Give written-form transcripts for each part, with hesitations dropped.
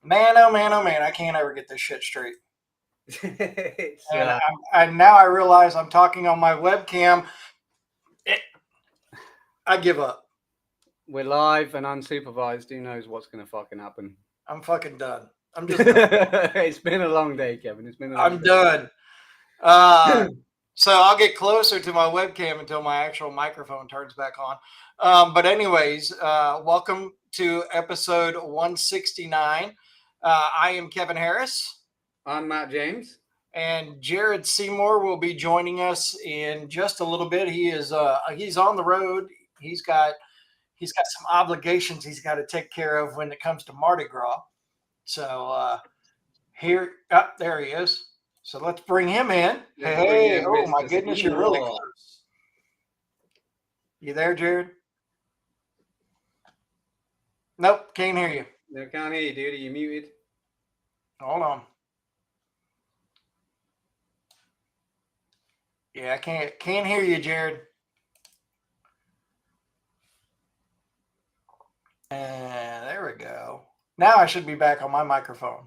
Man, oh man, oh man, I can't ever get this shit straight. It's, And now I realize I'm talking on my webcam. I give up. we're live and unsupervised. Who knows what's going to fucking happen? I'm fucking done. I'm just done. It's been a long day, Kevin. It's been a long I'm day. done. So I'll get closer to my webcam until my actual microphone turns back on. But anyways, welcome to episode 169. I am Kevin Harris. I'm Matt James. And Jared Seymour will be joining us in just a little bit. He's on the road. He's got some obligations he's got to take care of when it comes to Mardi Gras. So there he is. So let's bring him in. Hey, oh my goodness, you're really close. You there, Jared? Nope, can't hear you. No, can't hear you, dude. Are you muted? Hold on. Yeah, I can't hear you, Jared. And there we go. Now I should be back on my microphone.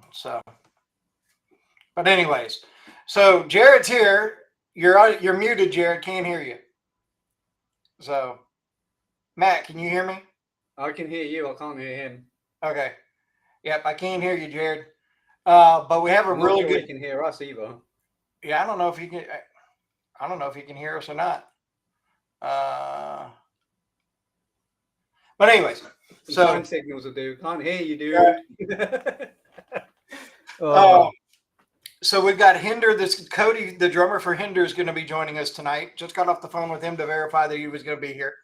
But anyways, so Jared's here. You're muted, Jared. Can't hear you. So, Matt, can you hear me? I can hear you. I can't hear him. Okay. Yep, I can't hear you, Jared. But we have a really good. He can hear us either. Yeah, I don't know if he can. I don't know if he can hear us or not. But anyways, so signals will do. Can't hear you, dude. So we've got Hinder. This Cody, the drummer for Hinder, is going to be joining us tonight. Just got off the phone with him to verify that he was going to be here.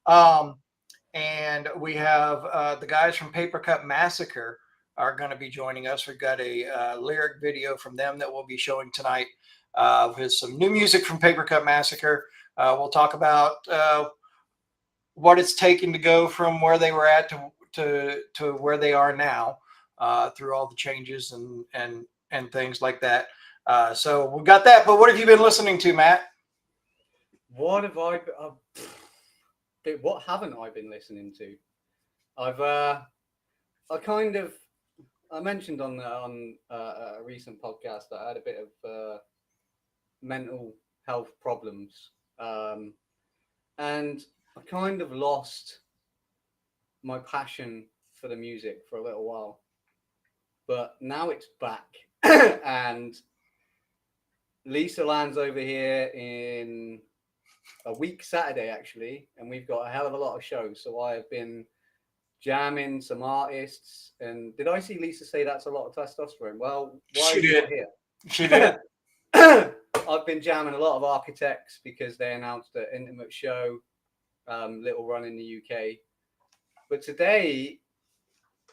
And we have the guys from Papercut Massacre are going to be joining us. We've got a lyric video from them that we'll be showing tonight with some new music from Papercut Massacre. We'll talk about what it's taken to go from where they were at to where they are now through all the changes and things like that. So we've got that. But what have you been listening to, Matt? What have I? What haven't I been listening to? I mentioned on a recent podcast that I had a bit of mental health problems, and I kind of lost my passion for the music for a little while, but now it's back. And Lisa lands over here in a week Saturday, actually, and we've got a hell of a lot of shows. So I have been jamming some artists. And did I see Lisa say that's a lot of testosterone? Well, why is she not here? She did. I've been jamming a lot of architects because they announced an intimate show, little run in the UK. But today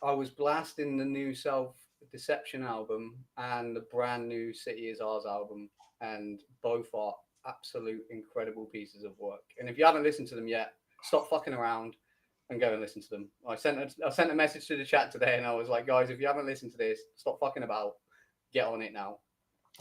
I was blasting the new Self-Deception album and the brand new City Is Ours album, and both are absolute incredible pieces of work. And if you haven't listened to them yet, stop fucking around and go and listen to them. I sent a message to the chat today and I was like, guys, if you haven't listened to this, stop fucking about, get on it now.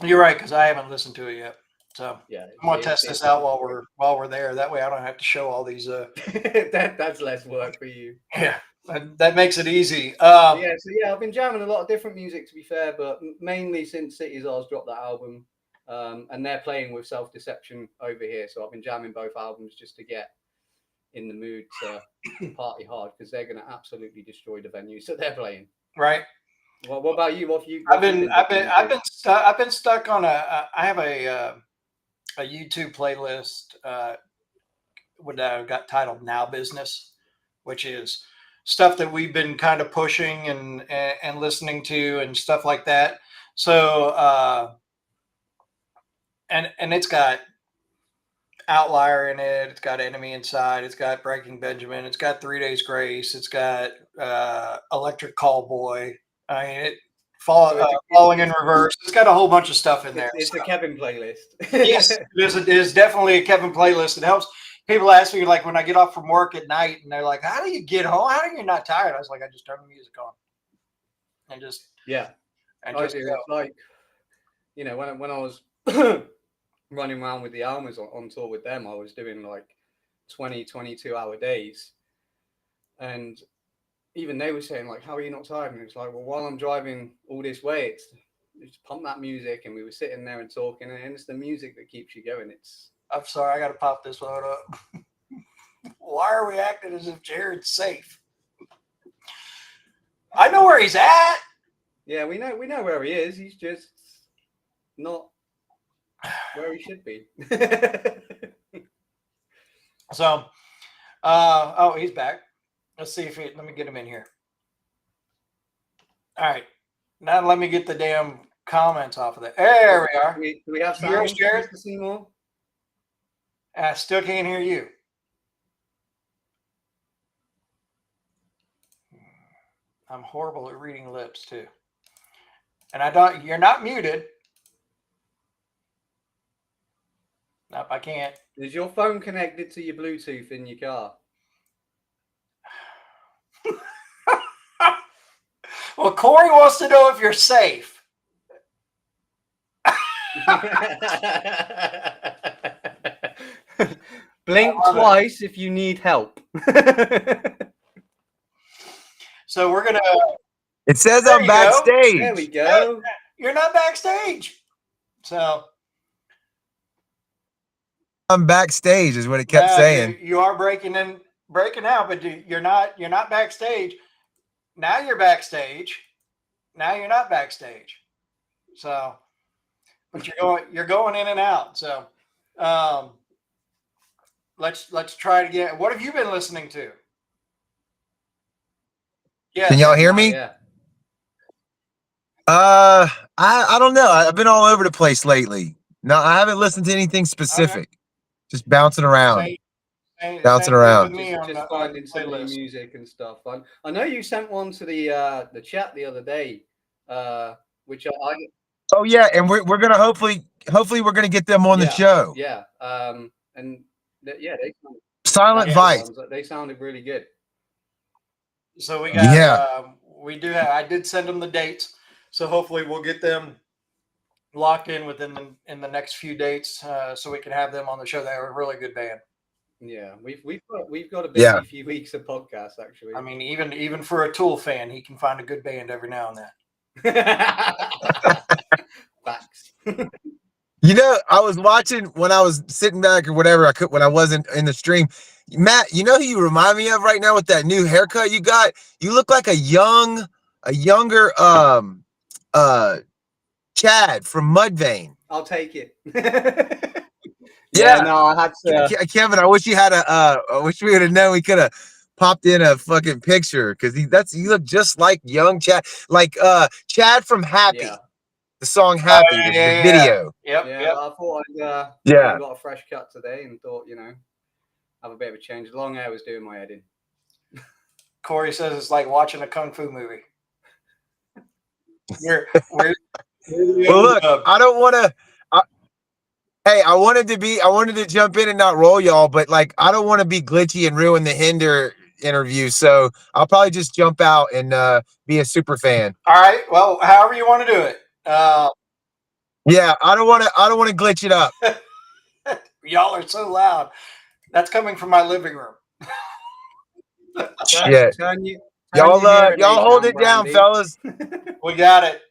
You're right, because I haven't listened to it yet. So yeah, I'm gonna test this out while we're there. That way I don't have to show all these that's less work for you. Yeah. That makes it easy. I've been jamming a lot of different music, to be fair, but mainly since City Is Ours dropped that album. And they're playing with Self-Deception over here. So I've been jamming both albums just to get in the mood to party hard, because they're going to absolutely destroy the venues that they're playing. Right. Well, what about you? I've been stuck on I have a YouTube playlist got titled Now Business, which is stuff that we've been kind of pushing and listening to and stuff like that. So and it's got Outlier in it. It's got Enemy Inside. It's got Breaking Benjamin. It's got 3 Days Grace. It's got Electric Callboy. I mean, Falling in Reverse. It's got a whole bunch of stuff in there. It's a Kevin playlist. Yes, it is definitely a Kevin playlist. It helps. People ask me, like, when I get off from work at night, and they're like, "How do you get home? How are you not tired?" I was like, "I just turn the music on, and just And I do. It's like, you know, when I was running around with the Almas on tour with them, I was doing like 20, 22-hour days, and even they were saying like, "How are you not tired?" And it's like, well, while I'm driving all this way, it's pump that music, and we were sitting there and talking, and it's the music that keeps you going. It's I'm sorry, I got to pop this one up. Why are we acting as if Jared's safe? I know where he's at. yeah, we know where he is. He's just not where he should be. So, oh, he's back. Let's see if he, let me get him in here. All right. Now let me get the damn comments off of that. There we are. Do we have You hear us, sound, Jared? Mr. Seymour? I still can't hear you. I'm horrible at reading lips too. And you're not muted. Nope, I can't. Is your phone connected to your Bluetooth in your car? Well, Corey wants to know if you're safe. Blink twice if you need help. So we're gonna. It says There I'm you go. backstage. There we go. You're not backstage. So I'm backstage is what it kept yeah, saying. you are breaking out, but you're not backstage. Now you're backstage. Now you're not backstage. So, but you're going in and out. So, let's try it again. What have you been listening to? Yes. Can y'all hear me? Yeah. I don't know. I've been all over the place lately. No, I haven't listened to anything specific. Okay. Just bouncing around. Bouncing around. Just finding some new music and stuff. I know you sent one to the chat the other day, which I Oh yeah, and we're gonna hopefully we're gonna get them on the show. Yeah. And yeah, Silent Vice. They sounded really good. So we got we do have. I did send them the dates, so hopefully we'll get them locked in within the next few dates, so we can have them on the show. They're a really good band. Yeah, we've got a busy few weeks of podcasts actually. I mean, even for a Tool fan, he can find a good band every now and then. Facts. You know, I was watching when I was sitting back or whatever I could when I wasn't in the stream. Matt, you know who you remind me of right now with that new haircut you got? You look like a younger Chad from Mudvayne. I'll take it. Yeah, no, I had to. Kevin, I wish you had I wish we would have known we could have popped in a fucking picture because you look just like young Chad, like Chad from Happy. Yeah. The song Happy, the video. Yep. I thought I got a fresh cut today and thought, have a bit of a change. Long hair was doing my head in. Corey says it's like watching a kung fu movie. Well, look, I don't want to. Hey, I wanted to jump in and not roll y'all, but like I don't want to be glitchy and ruin the Hinder interview, so I'll probably just jump out and be a super fan. All right. Well, however you want to do it. Yeah, I don't want to glitch it up. Y'all are so loud. That's coming from my living room. Shit. Y'all hold it down, fellas. We got it.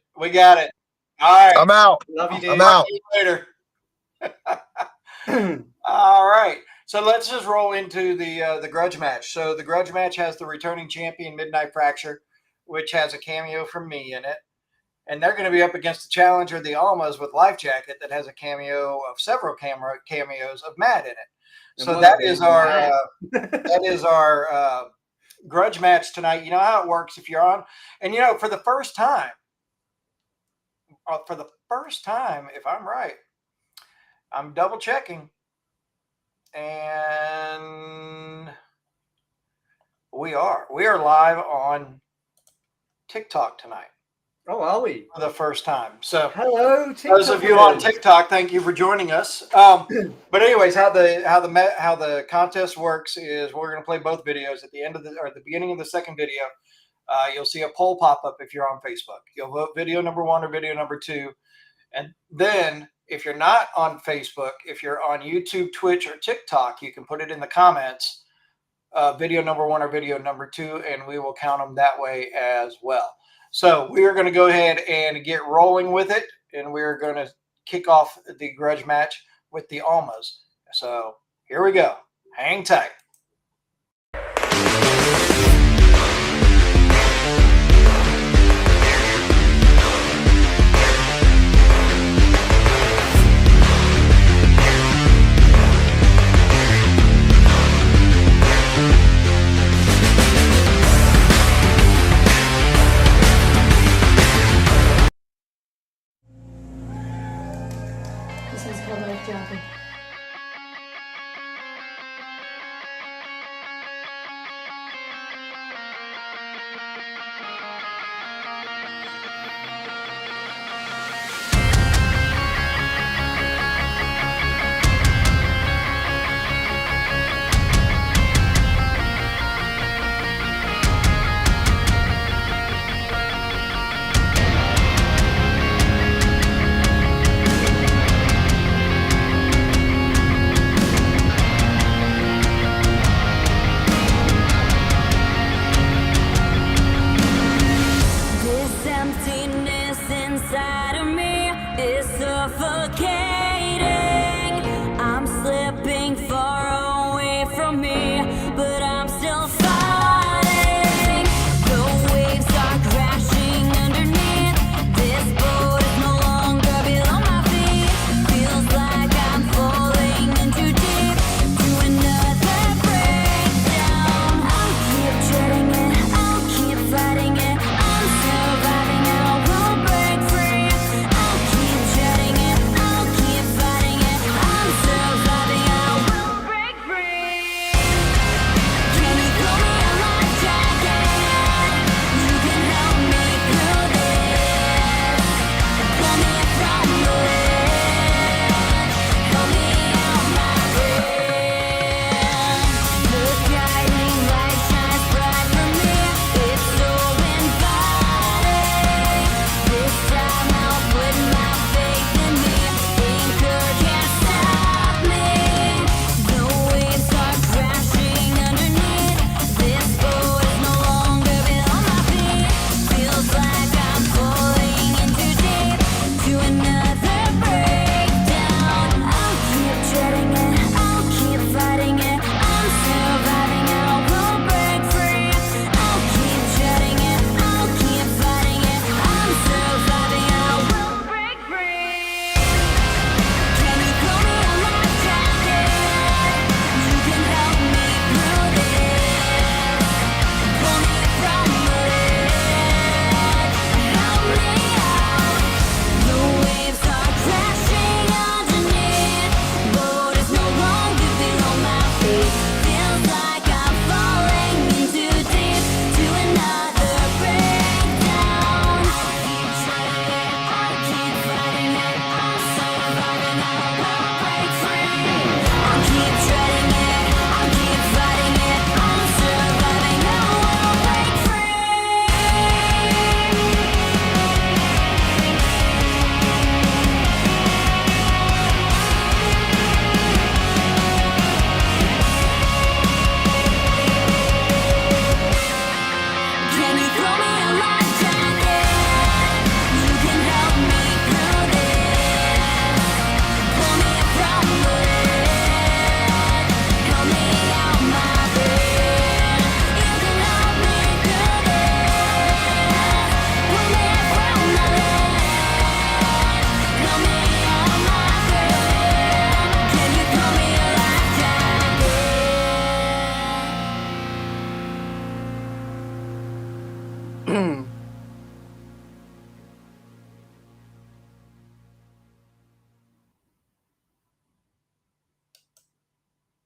All right. I'm out. Love you, dude. I'm out. See you later. All right. So let's just roll into the grudge match. So the grudge match has the returning champion Midnight Fracture, which has a cameo from me in it. And they're going to be up against the challenger, the Almas, with Life Jacket, that has a cameo of several cameos of Matt in it. So that is our grudge match tonight. You know how it works if you're on, and for the first time, if I'm right, I'm double checking, and we are live on TikTok tonight. Oh, are we? For the first time. So hello, TikTok. Those of you on TikTok, thank you for joining us. But anyways, how the contest works is we're going to play both videos at the end of the beginning of the second video. You'll see a poll pop up if you're on Facebook. You'll vote video number 1 or video number 2, and then if you're not on Facebook, if you're on YouTube, Twitch, or TikTok, you can put it in the comments video number 1 or video number 2, and we will count them that way as well. So we are going to go ahead and get rolling with it, and we're going to kick off the grudge match with the Almas. So here we go. Hang tight. This is called life jacket.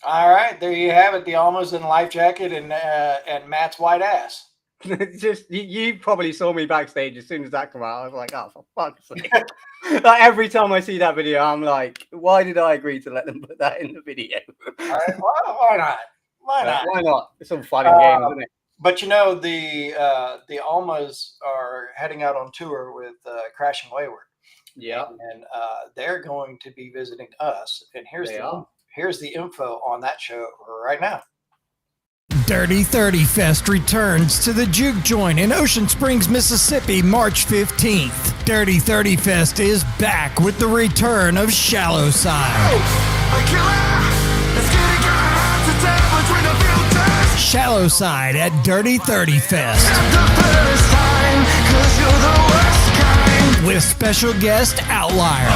All right, there you have it. The Almas in life jacket and Matt's white ass. Just you probably saw me backstage as soon as that came out. I was like, oh, for fuck's sake. Like, every time I see that video, I'm like, why did I agree to let them put that in the video? All right, well, why not? Why not? Why not? It's all fun and games, isn't it? But you know, the Almas are heading out on tour with Crashing Wayward. Yeah. And they're going to be visiting us. And here's They the are. here's the info on that show right now. Dirty 30 Fest returns to the Juke Joint in Ocean Springs, Mississippi, March 15th. Dirty 30 Fest is back with the return of Shallow Side. Shallow Side at Dirty 30 Fest. With special guest Outlier.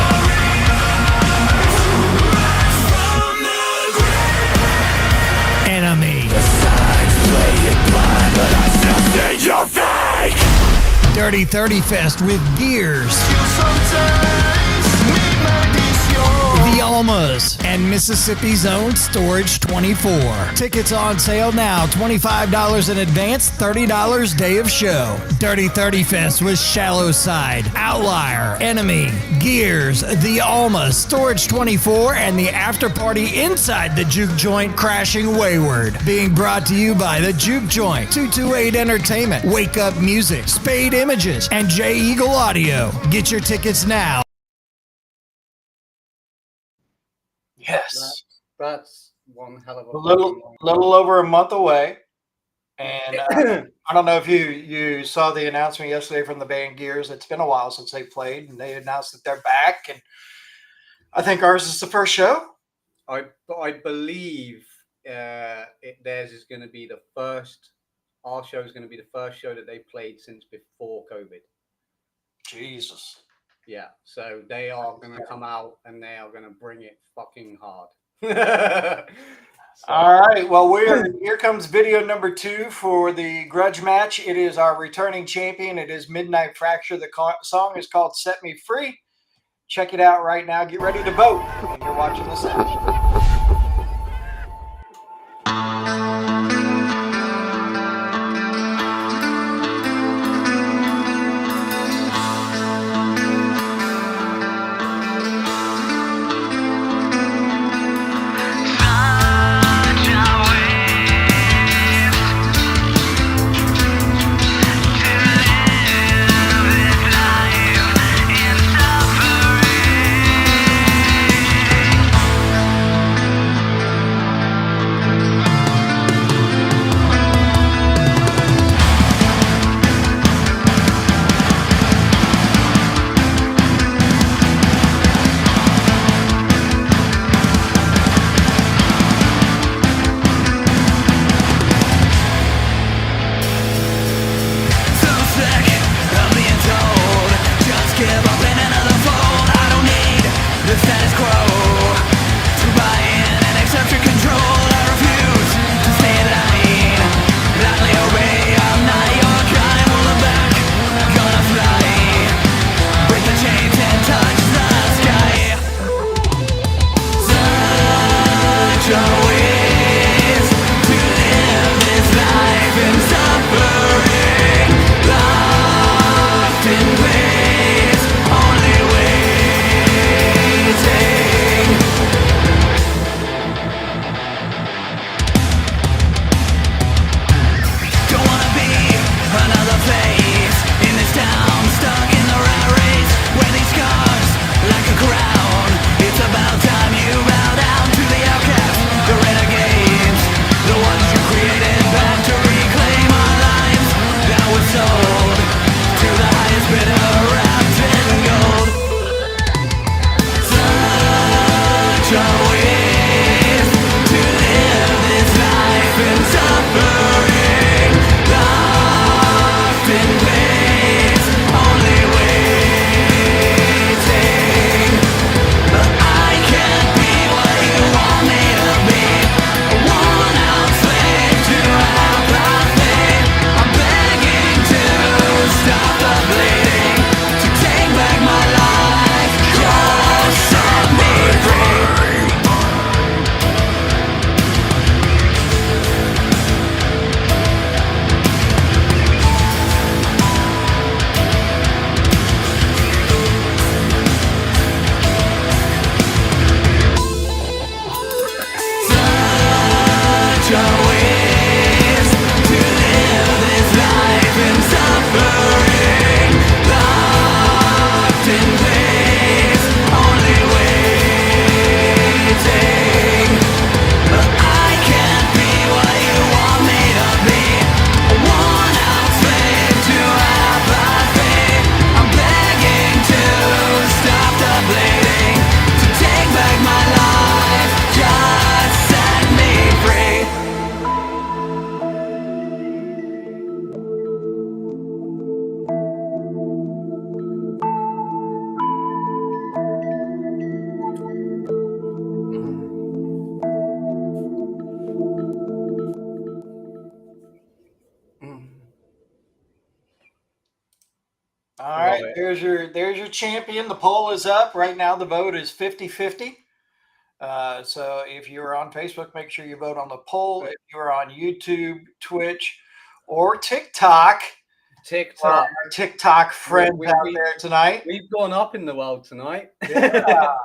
Enemy. Dirty 30 Fest with Gears. The Almas and Mississippi's own Storage 24. Tickets on sale now, $25 in advance, $30 day of show. Dirty 30 Fest with Shallow Side, Outlier, Enemy, Gears, The Almas, Storage 24, and the after party inside the Juke Joint Crashing Wayward. Being brought to you by the Juke Joint, 228 Entertainment, Wake Up Music, Spade Images, and J Eagle Audio. Get your tickets now. Yes. That's one hell of a little over a month away. And I don't know if you saw the announcement yesterday from the band Gears. It's been a while since they played, and they announced that they're back. And I think ours is the first show. I believe theirs is going to be the first. Our show is going to be the first show that they played since before COVID. Jesus. Yeah, so they are going to come out and they are going to bring it fucking hard. All right. Well, here comes video number 2 for the grudge match. It is our returning champion. It is Midnight Fracture. The song is called Set Me Free. Check it out right now. Get ready to vote. And you're watching the session. All Love right, it. there's your champion. The poll is up right now. The vote is 50-50. So if you're on Facebook, make sure you vote on the poll. If you're on YouTube, Twitch, or TikTok, TikTok. our TikTok friends we- out there tonight. We've gone up in the world tonight. So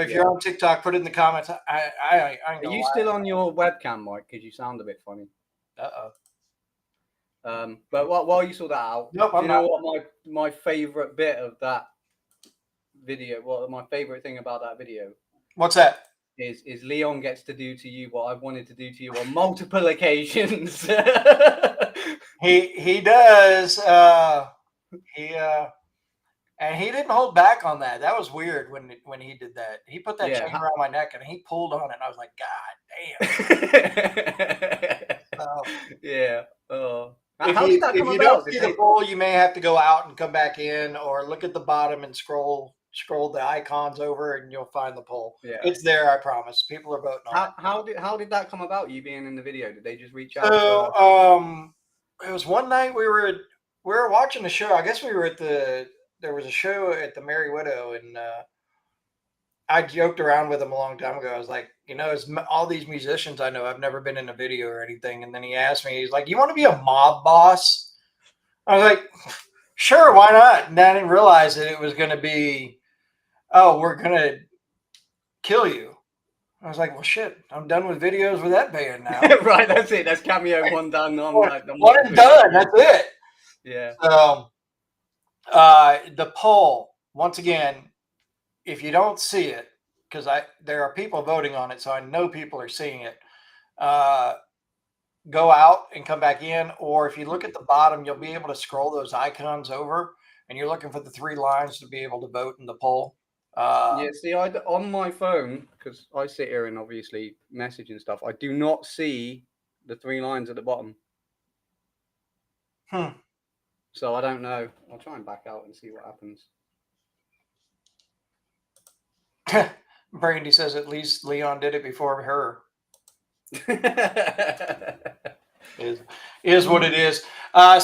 if you're on TikTok, put it in the comments. I Are you still on your webcam, Mike? Because you sound a bit funny. But while you saw that out, Nope, do I'm you know not. what my favorite bit of that video? What my favorite thing about that video What's that? is Leon gets to do to you what I've wanted to do to you on multiple occasions. He does. And he didn't hold back on that. That was weird when he did that. He put that chain around my neck and he pulled on it. And I was like, God damn. Yeah. If How you, did that if come you about? don't see the poll, you may have to go out and come back in, or look at the bottom and scroll the icons over, and you'll find the poll. Yeah. It's there, I promise. People are voting on it. How did that come about? You being in the video? Did they just reach out? So it was one night we were watching the show. I guess we were there was a show at the Merry Widow, and I joked around with him a long time ago. I was like, as all these musicians I know, I've never been in a video or anything. And then he asked me, he's like, "You want to be a mob boss?" I was like, "Sure, why not?" And I didn't realize that it was going to be, "Oh, we're going to kill you." I was like, "Well, shit, I'm done with videos with that band now." Right, that's it. That's cameo one done on like the one and done. That's it. Yeah. So the poll, once again, if you don't see it, because there are people voting on it, so I know people are seeing it. Go out and come back in, or if you look at the bottom, you'll be able to scroll those icons over, and you're looking for the 3 lines to be able to vote in the poll. Yeah, see, on my phone, because I sit here and obviously message and stuff, I do not see the 3 lines at the bottom. So I don't know. I'll try and back out and see what happens. Brandy says at least Leon did it before her. is what it is.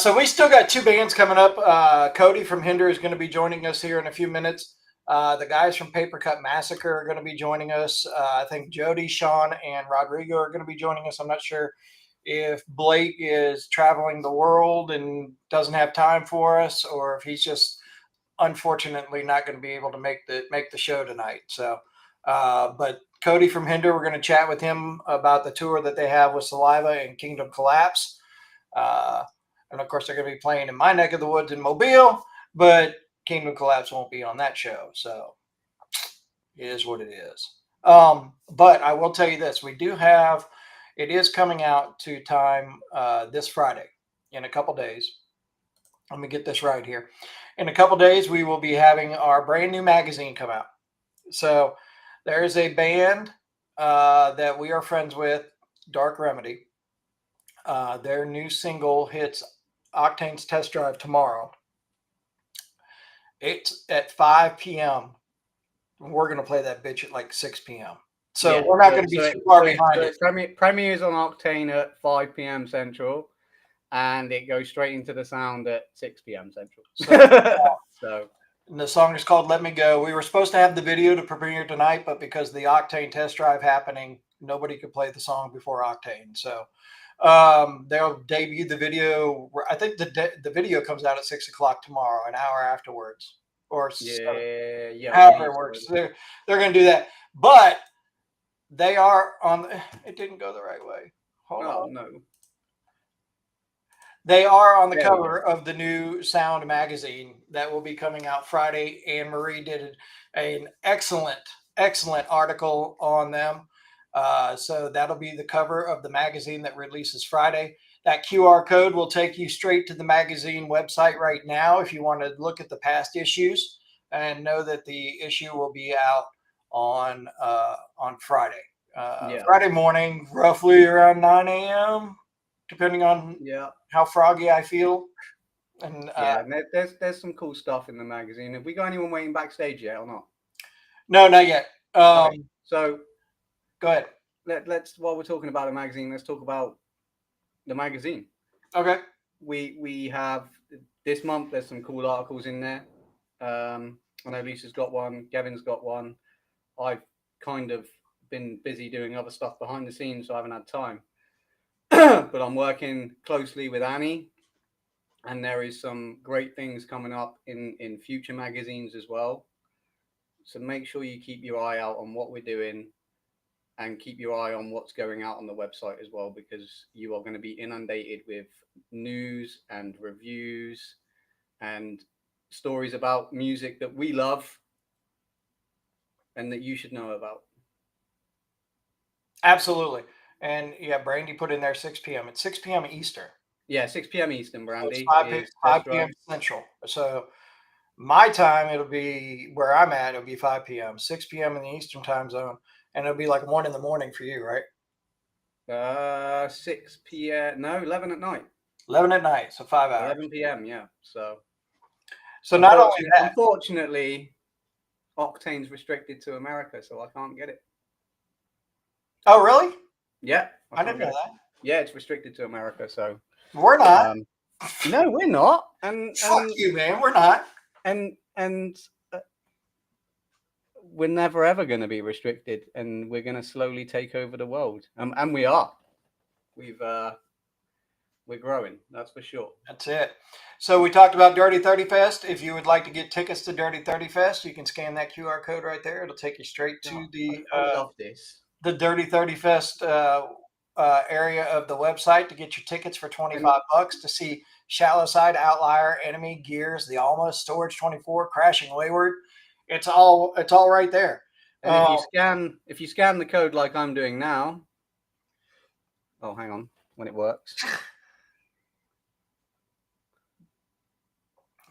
So we still got 2 bands coming up. Cody from Hinder is going to be joining us here in a few minutes. The guys from Papercut Massacre are going to be joining us. I think Jody, Sean, and Rodrigo are going to be joining us. I'm not sure if Blake is traveling the world and doesn't have time for us, or if he's just unfortunately not going to be able to make the show tonight. So, but Cody from Hinder, we're going to chat with him about the tour that they have with Saliva and Kingdom Collapse. And of course, they're going to be playing in my neck of the woods in Mobile, but Kingdom Collapse won't be on that show. So it is what it is. But I will tell you this, it is coming out to time this Friday in a couple days. Let me get this right here. In a couple days, we will be having our brand new magazine come out. So there's a band that we are friends with, Dark Remedy. Their new single hits Octane's Test Drive tomorrow. It's at 5 p.m. We're going to play that bitch at like 6 p.m. So yeah, we're not going to be too far behind it. Premieres on Octane at 5 p.m. Central, and it goes straight into the sound at 6 p.m. Central. So and the song is called Let Me Go. We were supposed to have the video to premiere tonight, but because the Octane test drive happening, nobody could play the song before Octane. So they'll debut the video. I think the video comes out at 6 o'clock tomorrow, an hour afterwards, or however it works. They're going to do that, but they are on. It didn't go the right way. Hold on. No. They are on the cover of the new Sound magazine that will be coming out Friday. Anne Marie did an excellent article on them. So that'll be the cover of the magazine that releases Friday. That QR code will take you straight to the magazine website right now if you want to look at the past issues and know that the issue will be out on Friday. Friday morning, roughly around 9 a.m., depending on how froggy I feel. And there's some cool stuff in the magazine. Have we got anyone waiting backstage yet or not? No, not yet. Okay. So go ahead. Let's while we're talking about the magazine, let's talk about the magazine. Okay. We have this month there's some cool articles in there. I know Lisa's got one, Gavin's got one. I've kind of been busy doing other stuff behind the scenes, so I haven't had time. But I'm working closely with Annie, and there is some great things coming up in future magazines as well. So make sure you keep your eye out on what we're doing, and keep your eye on what's going out on the website as well, because you are going to be inundated with news and reviews and stories about music that we love and that you should know about. Absolutely. And yeah, Brandy put in there 6 p.m. It's 6 p.m. Eastern. Yeah, 6 p.m. Eastern, So it's Brandy. 5 p.m. Central. So my time, it'll be where I'm at, it'll be 5 p.m., 6 p.m. in the Eastern time zone. And it'll be like 1 in the morning for you, right? 6 p.m. No, 11 at night. 11 at night. So 5 hours. 11 p.m. Yeah. So not only that, unfortunately, Octane's restricted to America, so I can't get it. oh, really? Yeah. I didn't know that. Yeah, it's restricted to America. So We're not. no, we're not. And Fuck you, man. We're not. and we're never ever going to be restricted, and we're going to slowly take over the world. And we are. We're growing. That's for sure. That's it. So we talked about Dirty 30 Fest. If you would like to get tickets to Dirty 30 Fest, you can scan that QR code right there. It'll take you straight to I love this. the Dirty 30 Fest area of the website to get your tickets for $25 to see Shallow Side, Outlier, Enemy, Gears, The Alma, Storage 24, Crashing Wayward. It's all right there. And if you scan the code like I'm doing now, oh, hang on, when it works.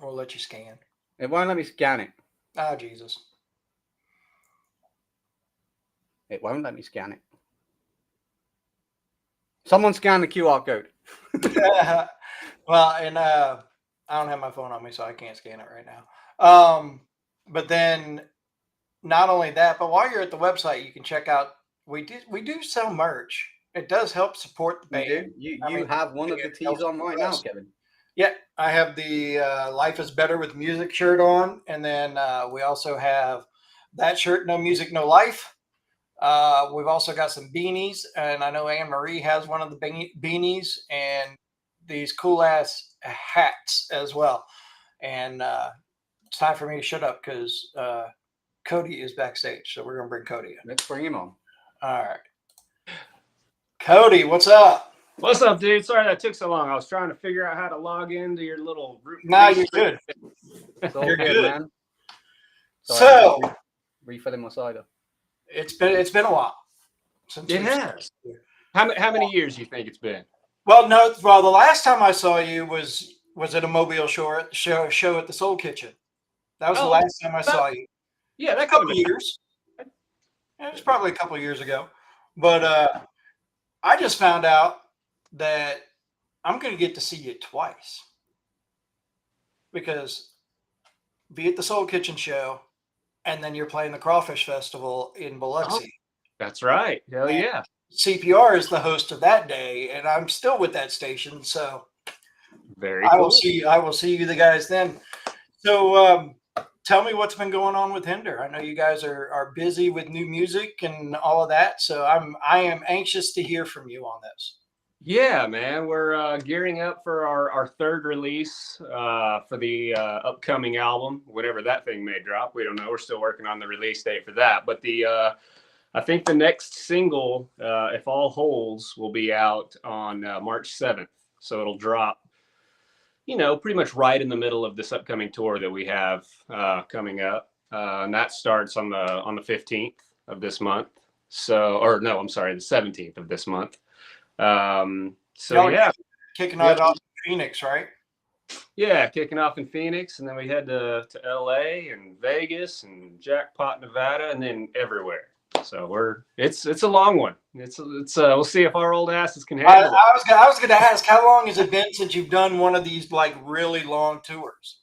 We'll let you scan. It won't let me scan it. Oh, Jesus. It won't let me scan it. Someone scan the QR code. Well, and I don't have my phone on me, so I can't scan it right now. But then not only that, but while you're at the website, you can check out, we do sell merch. It does help support the band. You have one of the tees on right now, Kevin. Yeah, I have the Life is Better with Music shirt on. And then we also have that shirt, No Music, No Life. We've also got some beanies. And I know Anne Marie has one of the beanies and these cool ass hats as well. And it's time for me to shut up because Cody is backstage. So we're going to bring Cody in. Let's bring him on. All right. Cody, what's up? What's up, dude? Sorry that took so long. I was trying to figure out how to log into your little group. No, you're good. It's all You're good, good. man. So refilling my cider. it's been a while since It we've has. started. How many years do you think it's been? Well, no. Well, the last time I saw you was at a Mobile show at the Soul Kitchen. That was the last time I saw you. Yeah, that A couple years. It was probably a couple of years ago. But I just found out that I'm going to get to see you twice because be at the Soul Kitchen show, and then you're playing the Crawfish Festival in Biloxi. Oh, that's right. Hell yeah. CPR is the host of that day, and I'm still with that station, so Very I cool. will see you the guys then. So tell me what's been going on with Hinder. I know you guys are busy with new music and all of that, so I am anxious to hear from you on this. Yeah, man. We're gearing up for our third release for the upcoming album, whatever that thing may drop. We don't know. We're still working on the release date for that. But I think the next single, If All Holds, will be out on March 7th. So it'll drop, pretty much right in the middle of this upcoming tour that we have coming up. And that starts on the 15th of this month. The 17th of this month. Yeah, Kicking it off in Phoenix, right? Yeah, kicking off in Phoenix, and then we head to LA and Vegas and Jackpot, Nevada, and then everywhere. So it's a long one. It's we'll see if our old asses can handle it. I was going to ask, how long has it been since you've done one of these like really long tours?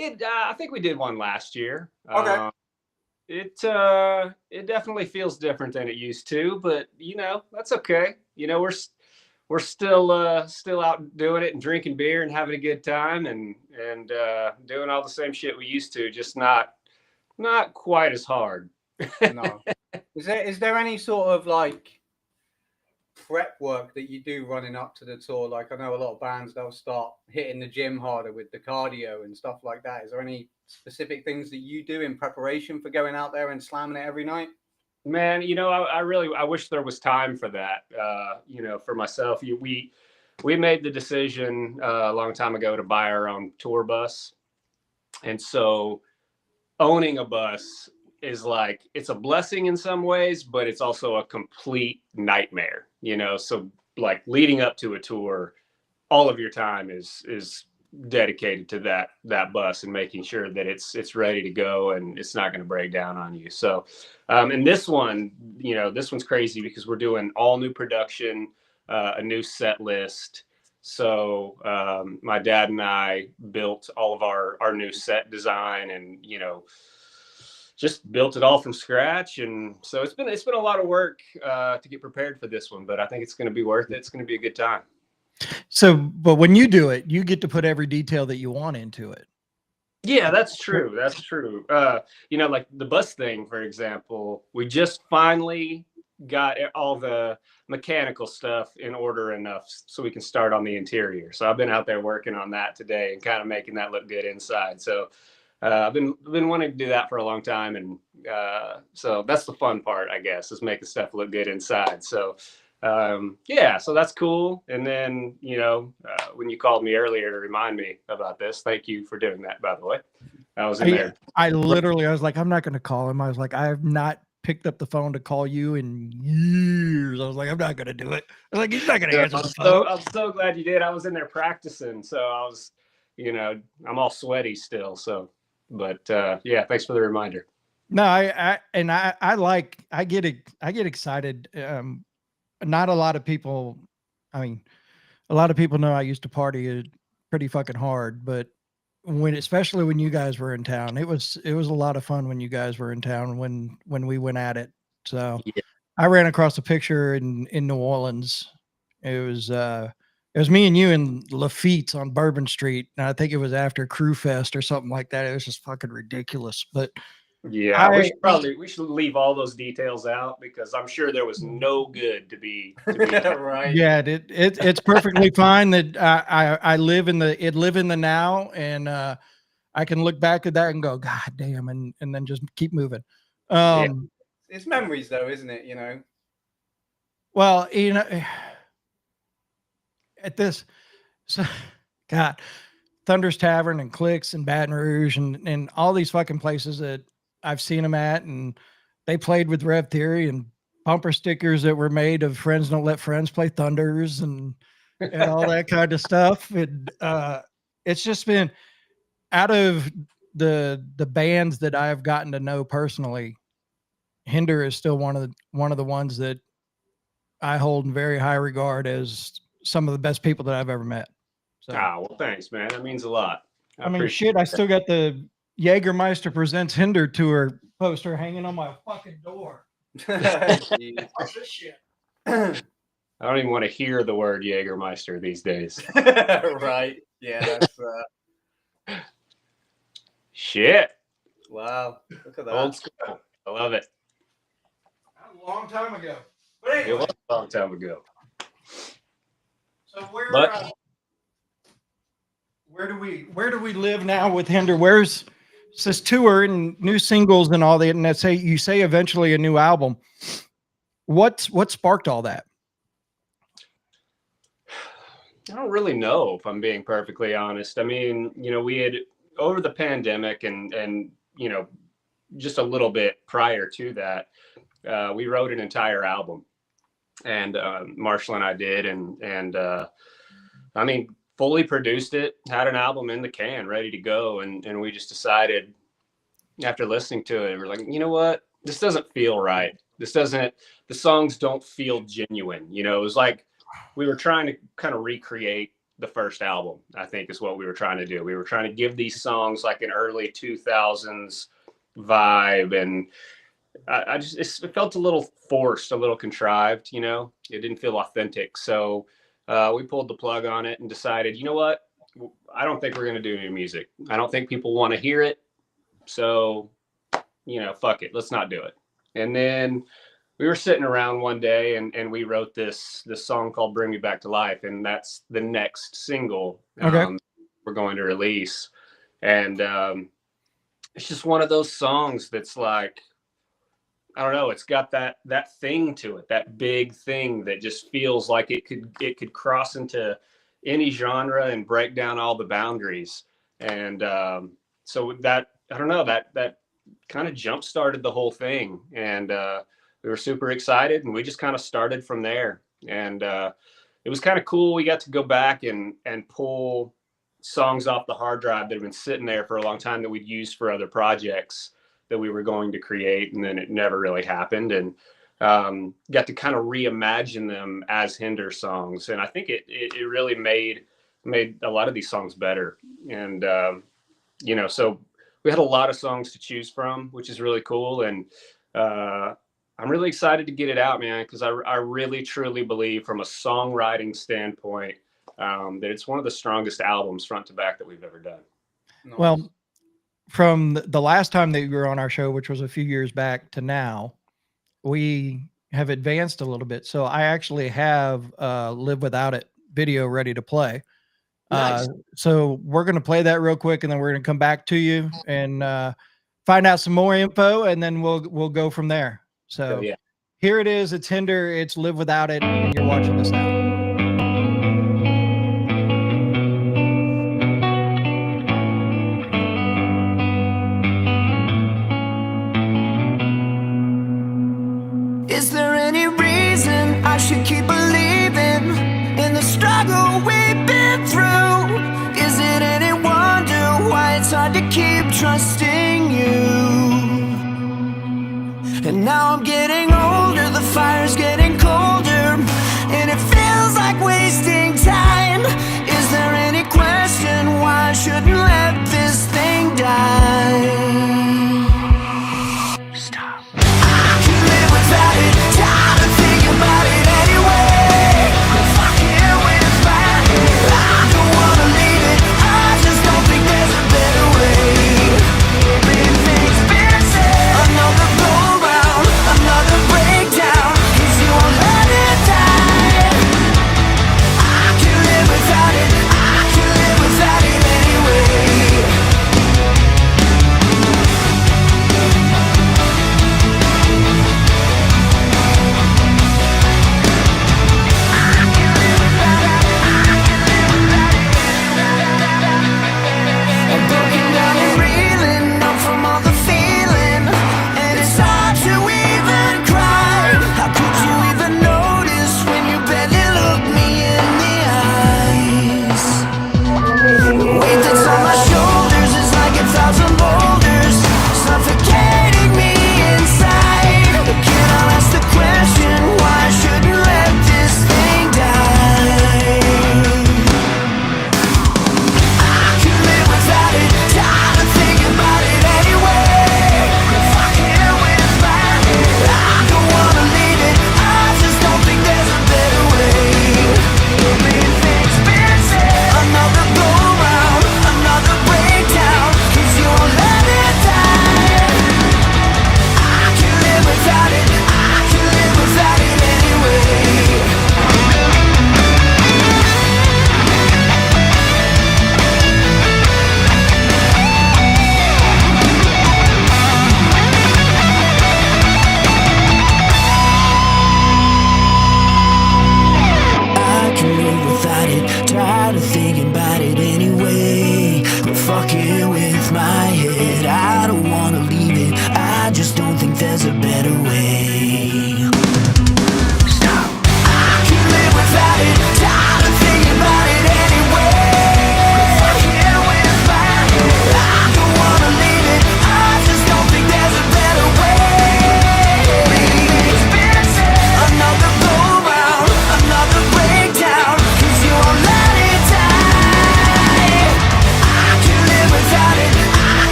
I think we did one last year. Okay. It definitely feels different than it used to, but that's okay. still out doing it and drinking beer and having a good time and doing all the same shit we used to, just not quite as hard. No. Is there any sort of like prep work that you do running up to the tour? Like I know a lot of bands, they'll start hitting the gym harder with the cardio and stuff like that. Is there any specific things that you do in preparation for going out there and slamming it every night? Man, I wish there was time for that. For myself, we made the decision a long time ago to buy our own tour bus. And so owning a bus is like, it's a blessing in some ways, but it's also a complete nightmare, so like leading up to a tour, all of your time is dedicated to that bus and making sure that it's ready to go and it's not going to break down on you. So and this one, this one's crazy because we're doing all new production, a new set list. So my dad and I built all of our new set design and just built it all from scratch. And so it's been a lot of work to get prepared for this one, but I think it's going to be worth it. It's going to be a good time. So, but when you do it, you get to put every detail that you want into it. Yeah, that's true. That's true. Like the bus thing, for example, we just finally got all the mechanical stuff in order enough so we can start on the interior. So I've been out there working on that today and kind of making that look good inside. So I've been wanting to do that for a long time. And so that's the fun part, I guess, is making stuff look good inside. So so that's cool. And then, when you called me earlier to remind me about this, thank you for doing that, by the way. I was in there. I was like, I'm not going to call him. I was like, I have not picked up the phone to call you in years. I was like, I'm not going to do it. I was like, he's not going to answer the phone. I'm so glad you did. I was in there practicing. So I was, I'm all sweaty still. So, but thanks for the reminder. No, I get excited. Not a lot of people, a lot of people know I used to party pretty fucking hard, but especially when you guys were in town, it was a lot of fun when you guys were in town, when we went at it. So yeah. I ran across a picture in New Orleans. It was me and you in Lafitte's on Bourbon Street. And I think it was after Crew Fest or something like that. It was just fucking ridiculous, but yeah, we should leave all those details out because I'm sure there was no good to be right. Yeah, it's perfectly fine that I live in the now, and I can look back at that and go, God damn, and then just keep moving. It's memories though, isn't it? Well, at this, so God, Thunder's Tavern and Clicks and Baton Rouge and all these fucking places that I've seen them at, and they played with Rev Theory and bumper stickers that were made of Friends Don't Let Friends Play Thunders and all that kind of stuff. And it's just been, out of the bands that I've gotten to know personally, Hinder is still one of the ones that I hold in very high regard as some of the best people that I've ever met. So, well, thanks, man. That means a lot. I still got the Jägermeister Presents Hinder tour poster hanging on my fucking door. What's this shit? I don't even want to hear the word Jägermeister these days. Right. Yeah, that's shit. Wow. Look at that. Old school. I love it. A long time ago. But anyway. It was a long time ago. So where do we live now with Hinder? Where's this tour and new singles and all that? And you say eventually a new album. What sparked all that? I don't really know, if I'm being perfectly honest. We had, over the pandemic and just a little bit prior to that, we wrote an entire album, and Marshall and I did, and fully produced it, had an album in the can ready to go. And we just decided after listening to it, we're like, you know what, this doesn't feel right. The songs don't feel genuine. It was like we were trying to kind of recreate the first album, I think is what we were trying to do. We were trying to give these songs like an early 2000s vibe. And it felt a little forced, a little contrived, it didn't feel authentic. So we pulled the plug on it and decided, you know what? I don't think we're going to do new music. I don't think people want to hear it. So, fuck it. Let's not do it. And then we were sitting around one day and we wrote this song called Bring Me Back to Life. And that's the next single we're going to release. And it's just one of those songs that's like, I don't know, it's got that thing to it, that big thing that just feels like it could cross into any genre and break down all the boundaries. And so that, I don't know, that kind of jump started the whole thing. And we were super excited, and we just kind of started from there. And it was kind of cool. We got to go back and pull songs off the hard drive that have been sitting there for a long time that we'd used for other projects that we were going to create, and then it never really happened. And got to kind of reimagine them as Hinder songs. And I think it really made a lot of these songs better. And, so we had a lot of songs to choose from, which is really cool. And I'm really excited to get it out, man, because I really, truly believe from a songwriting standpoint that it's one of the strongest albums front to back that we've ever done. Nice. Well, from the last time that you were on our show, which was a few years back to now, we have advanced a little bit. So I actually have Live Without It video ready to play. Nice. So we're going to play that real quick, and then we're going to come back to you and find out some more info, and then we'll go from there. So yeah. Here it is. It's Hinder. It's Live Without It. And you're watching this now. Is there any reason I should keep believing in the struggle we've been through? Is it any wonder why it's hard to keep trusting you? And now I'm getting older, the fire's getting colder, and it feels like wasting time. Is there any question why I shouldn't let this thing die?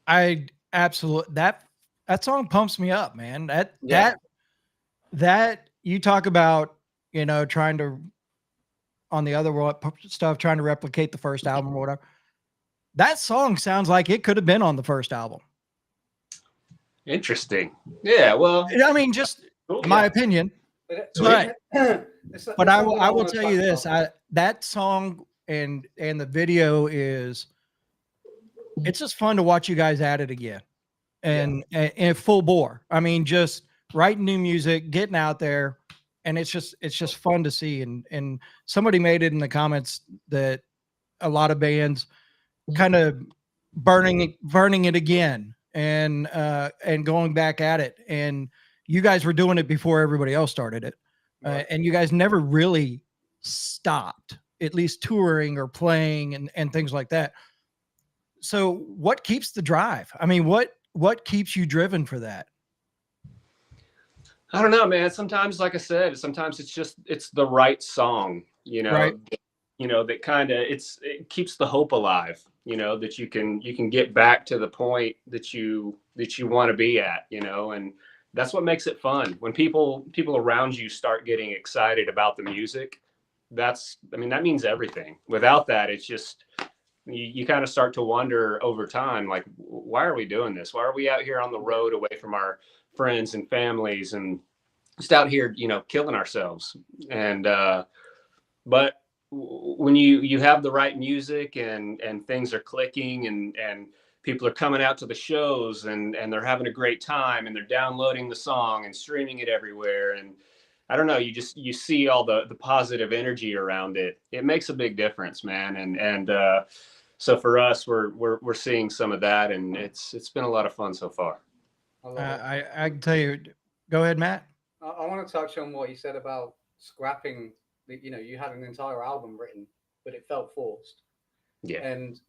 I absolutely that song pumps me up, man. Yeah. That you talk about, trying to on the other stuff, trying to replicate the first album or whatever. That song sounds like it could have been on the first album. Interesting. Yeah. Well, I mean, just my opinion. But I will tell you this: that song and the video it's just fun to watch you guys at it again, and full bore. I mean, just writing new music, getting out there, and it's just fun to see. And somebody made it in the comments that a lot of bands kind of burning it again and going back at it. And you guys were doing it before everybody else started it. And you guys never really stopped, at least touring or playing and things like that. So what keeps the drive? I mean, what keeps you driven for that? I don't know, man. Sometimes, like I said, sometimes it's the right song, Right. That kind of it keeps the hope alive, that you can get back to the point that you want to be at, and that's what makes it fun. When people around you start getting excited about the music, that means everything. Without that, it's just, you kind of start to wonder over time, like, why are we doing this? Why are we out here on the road away from our friends and families and just out here, killing ourselves? And, but when you have the right music and things are clicking and people are coming out to the shows and they're having a great time and they're downloading the song and streaming it everywhere. And I don't know, you see all the positive energy around it. It makes a big difference, man. And so for us, we're seeing some of that, and it's been a lot of fun so far. I can tell you, go ahead, Matt. I want to touch on what you said about scrapping. You had an entire album written, but it felt forced. Yeah. And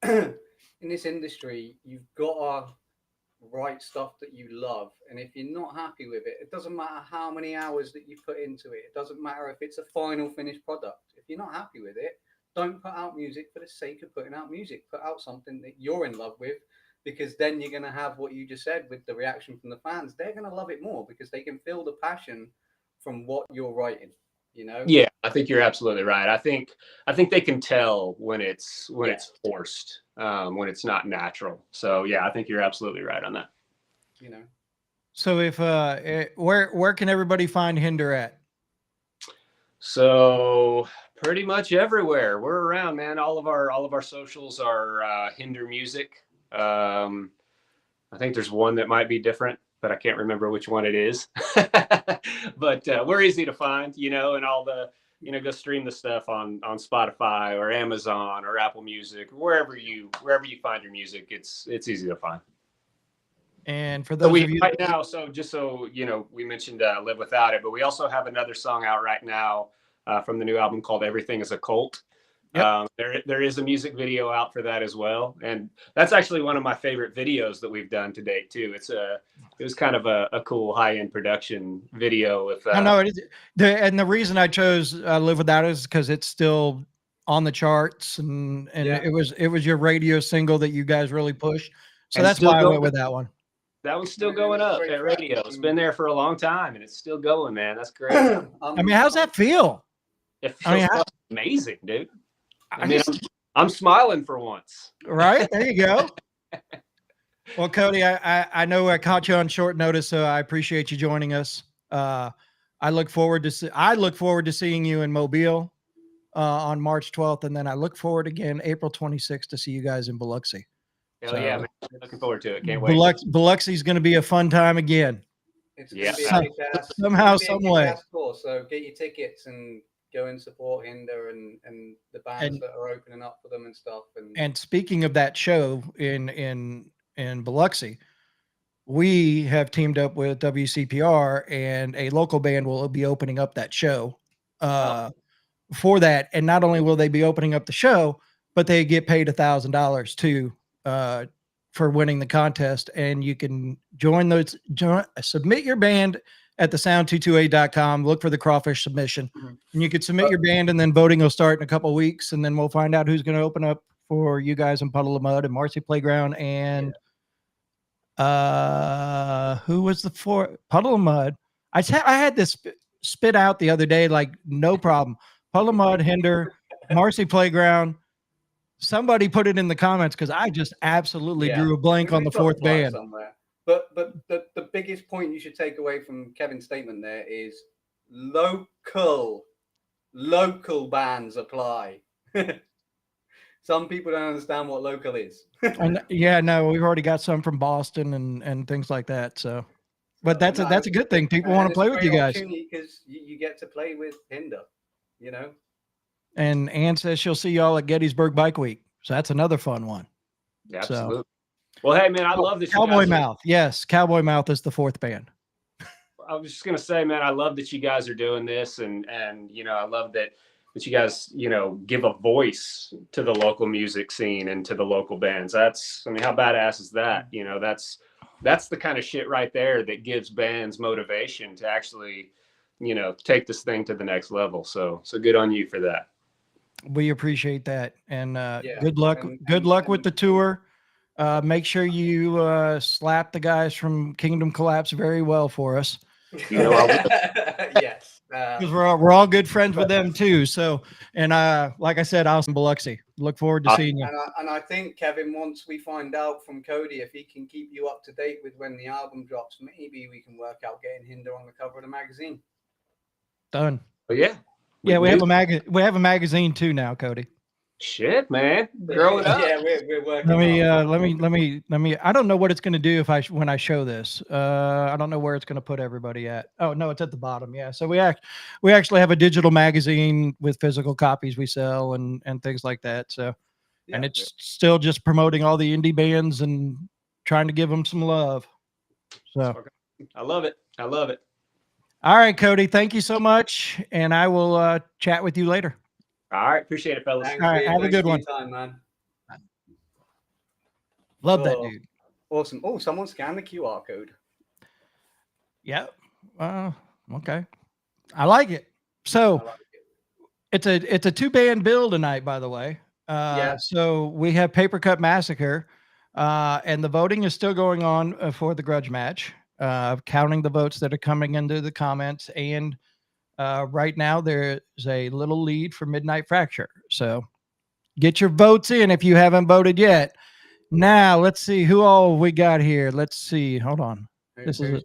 in this industry, you've got to write stuff that you love. And if you're not happy with it, it doesn't matter how many hours that you put into it. It doesn't matter if it's a final finished product. If you're not happy with it, don't put out music for the sake of putting out music. Put out something that you're in love with, because then you're going to have what you just said with the reaction from the fans. They're going to love it more because they can feel the passion from what you're writing. Yeah, I think you're absolutely right. I think they can tell when it's forced, when it's not natural. So yeah, I think you're absolutely right on that. So if where can everybody find Hinder at? So pretty much everywhere. We're around, man. All of our socials are Hinder Music. I think there's one that might be different, but I can't remember which one it is. But we're easy to find, and all the, go stream the stuff on Spotify or Amazon or Apple Music, wherever you find your music, it's easy to find. And for those of you right now, so just so we mentioned Live Without It, but we also have another song out right now from the new album called Everything Is a Cult. Yep. There is a music video out for that as well, and that's actually one of my favorite videos that we've done to date too. It was kind of a cool high-end production video with. I know it is, and the reason I chose Live Without It is because it's still on the charts, and it was your radio single that you guys really pushed, so that's why I went with that one. That one's still going up at radio. It's been there for a long time, and it's still going, man. That's great. I mean, how's that feel? It feels amazing, dude. I mean, I'm smiling for once. Right? There you go. Well, Cody, I know I caught you on short notice, so I appreciate you joining us. I look forward to seeing you in Mobile on March 12th, and then I look forward again April 26th to see you guys in Biloxi. Hell yeah, man. Looking forward to it. Can't wait. Biloxi's going to be a fun time again. It's going to be somehow, some way. So get your tickets and go and support Hinder and the bands that are opening up for them and stuff. And speaking of that show in Biloxi, we have teamed up with WCPR, and a local band will be opening up that show for that. And not only will they be opening up the show, but they get paid $1,000 too for winning the contest. And you can submit your band at thesound228.com. Look for the crawfish submission, and you could submit your band, and then voting will start in a couple of weeks, and then we'll find out who's going to open up for you guys in Puddle of Mud and Marcy Playground and Who was the four? Puddle of Mud. I had this spit out the other day, like no problem. Puddle of Mud, Hinder, Marcy Playground. Somebody put it in the comments because I just absolutely drew a blank on the fourth band. Somewhere. But the biggest point you should take away from Kevin's statement there is local bands apply. Some people don't understand what local is. And yeah, no, we've already got some from Boston and things like that. So, but that's a good thing. People want to play with you guys because you get to play with Hinder, you know. And Ann says she'll see y'all at Gettysburg Bike Week, so that's another fun one. Yeah, absolutely. So, well, hey man, I love this. Cowboy Mouth, yes, Cowboy Mouth is the fourth band. I was just gonna say, man, I love that you guys are doing this, and you know, I love that you guys, you know, give a voice to the local music scene and to the local bands. I mean, how badass is that? You know, that's the kind of shit right there that gives bands motivation to actually, you know, take this thing to the next level. So good on you for that. We appreciate that, and good luck. Good luck with the tour. Make sure you slap the guys from Kingdom Collapse very well for us. You know, yes, because we're all good friends with them too. So, and like I said, I was in Biloxi. Look forward to seeing you. And I think, Kevin, once we find out from Cody if he can keep you up to date with when the album drops, maybe we can work out getting Hinder on the cover of the magazine. Done. But yeah. We have a magazine too now, Cody. Shit, man, grow it up. Yeah, we're working. Let me. I don't know what it's going to do when I show this. I don't know where it's going to put everybody at. Oh no, it's at the bottom. Yeah. So we actually have a digital magazine with physical copies we sell and things like that. So, yeah, and it's still just promoting all the indie bands and trying to give them some love. So I love it. I love it. All right, Cody. Thank you so much, and I will chat with you later. All right, appreciate it, fellas. Thanks, all right, have a good one. Time, man. Love that dude. Awesome. Oh, someone scanned the QR code. Yep. Okay. I like it. So it's a 2-band bill tonight, by the way. So we have Papercut Massacre, and the voting is still going on for the grudge match. Counting the votes that are coming into the comments, and right now there's a little lead for Midnight Fracture. So get your votes in if you haven't voted yet. Now let's see who all we got here. Let's see. Hold on. Who's joining?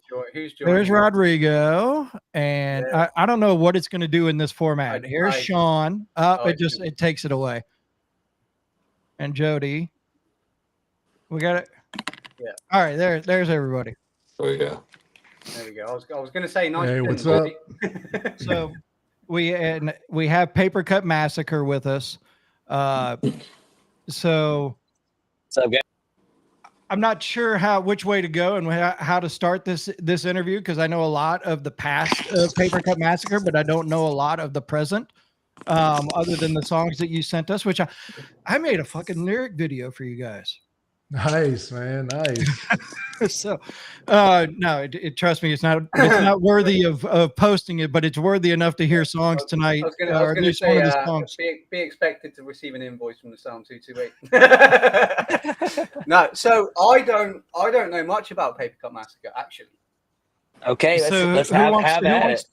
There's Rodrigo, and I don't know what it's going to do in this format. Here's Sean. It takes it away. And Jody. We got it. Yeah. All right. There's everybody. Oh yeah. There we go. I was going to say nice. Hey, what's up? So we have Papercut Massacre with us. So what's up, guys? I'm not sure which way to go and how to start this interview, because I know a lot of the past of Papercut Massacre, but I don't know a lot of the present, other than the songs that you sent us, which I made a fucking lyric video for you guys. Nice, man. Nice. So, no, trust me, it's not worthy of posting it, but it's worthy enough to hear songs tonight. I was going to say, be expected to receive an invoice from the Sound 228. No, so I don't know much about Papercut Massacre, actually. Okay, let's have at it.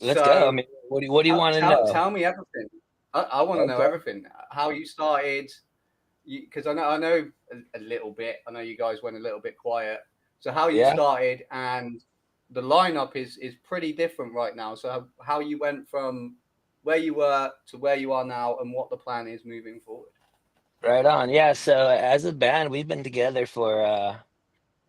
Let's go. I mean, what do you want to know? Tell me everything. I want to know everything. How you started. Because I know a little bit. I know you guys went a little bit quiet. So how you started, and the lineup is pretty different right now. So how you went from where you were to where you are now, and what the plan is moving forward. Right on. Yeah. So as a band, we've been together for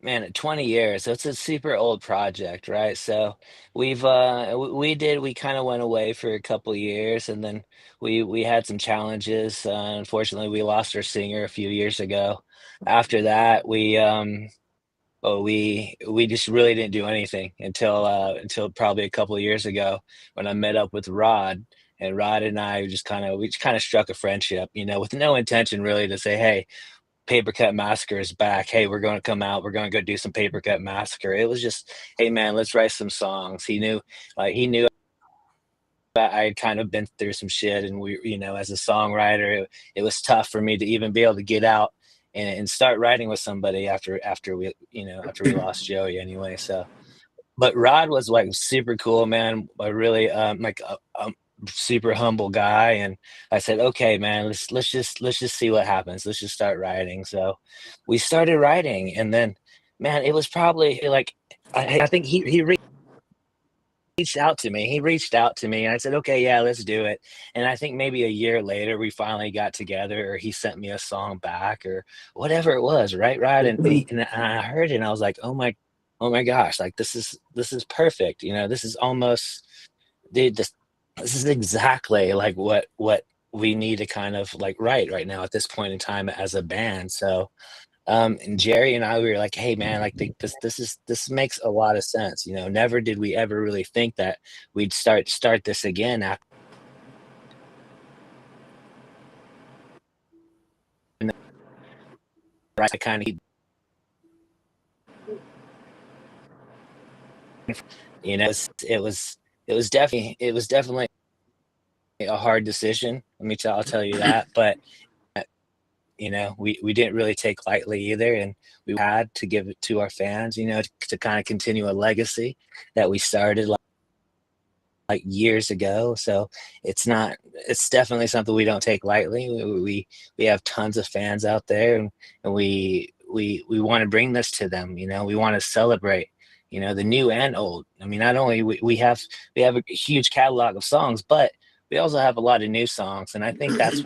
20 years. So it's a super old project, right? So we kind of went away for a couple of years, and then we had some challenges. Unfortunately, we lost our singer a few years ago. After that, we just really didn't do anything until probably a couple of years ago when I met up with Rod. And Rod and I just kind of struck a friendship, with no intention really to say, hey, Papercut Massacre is back. Hey, we're going to come out. We're going to go do some Papercut Massacre. It was just, hey man, let's write some songs. He knew that I had kind of been through some shit, and we, as a songwriter, it was tough for me to even be able to get out and start writing with somebody after we lost Joey anyway. So, but Rod was like super cool, man. A really like a super humble guy, and I said, okay, man, let's just see what happens. Let's just start writing. So we started writing, and then, man, it was probably like I think he reached out to me. He reached out to me, and I said, okay, yeah, let's do it. And I think maybe a year later, we finally got together, or he sent me a song back, or whatever it was, right? And I heard it, and I was like, oh my gosh, like this is perfect. This is almost, dude, this is exactly like what we need to kind of like write right now at this point in time as a band. So and Jerry and I, we were like, hey man, like this makes a lot of sense. Never did we ever really think that we'd start this again after, right, kind of, it was definitely a hard decision. I'll tell you that, but we didn't really take lightly either, and we had to give it to our fans, to kind of continue a legacy that we started like years ago. So it's definitely something we don't take lightly. We have tons of fans out there, and we want to bring this to them. We want to celebrate, the new and old. Not only we have a huge catalog of songs, but we also have a lot of new songs, and I think that's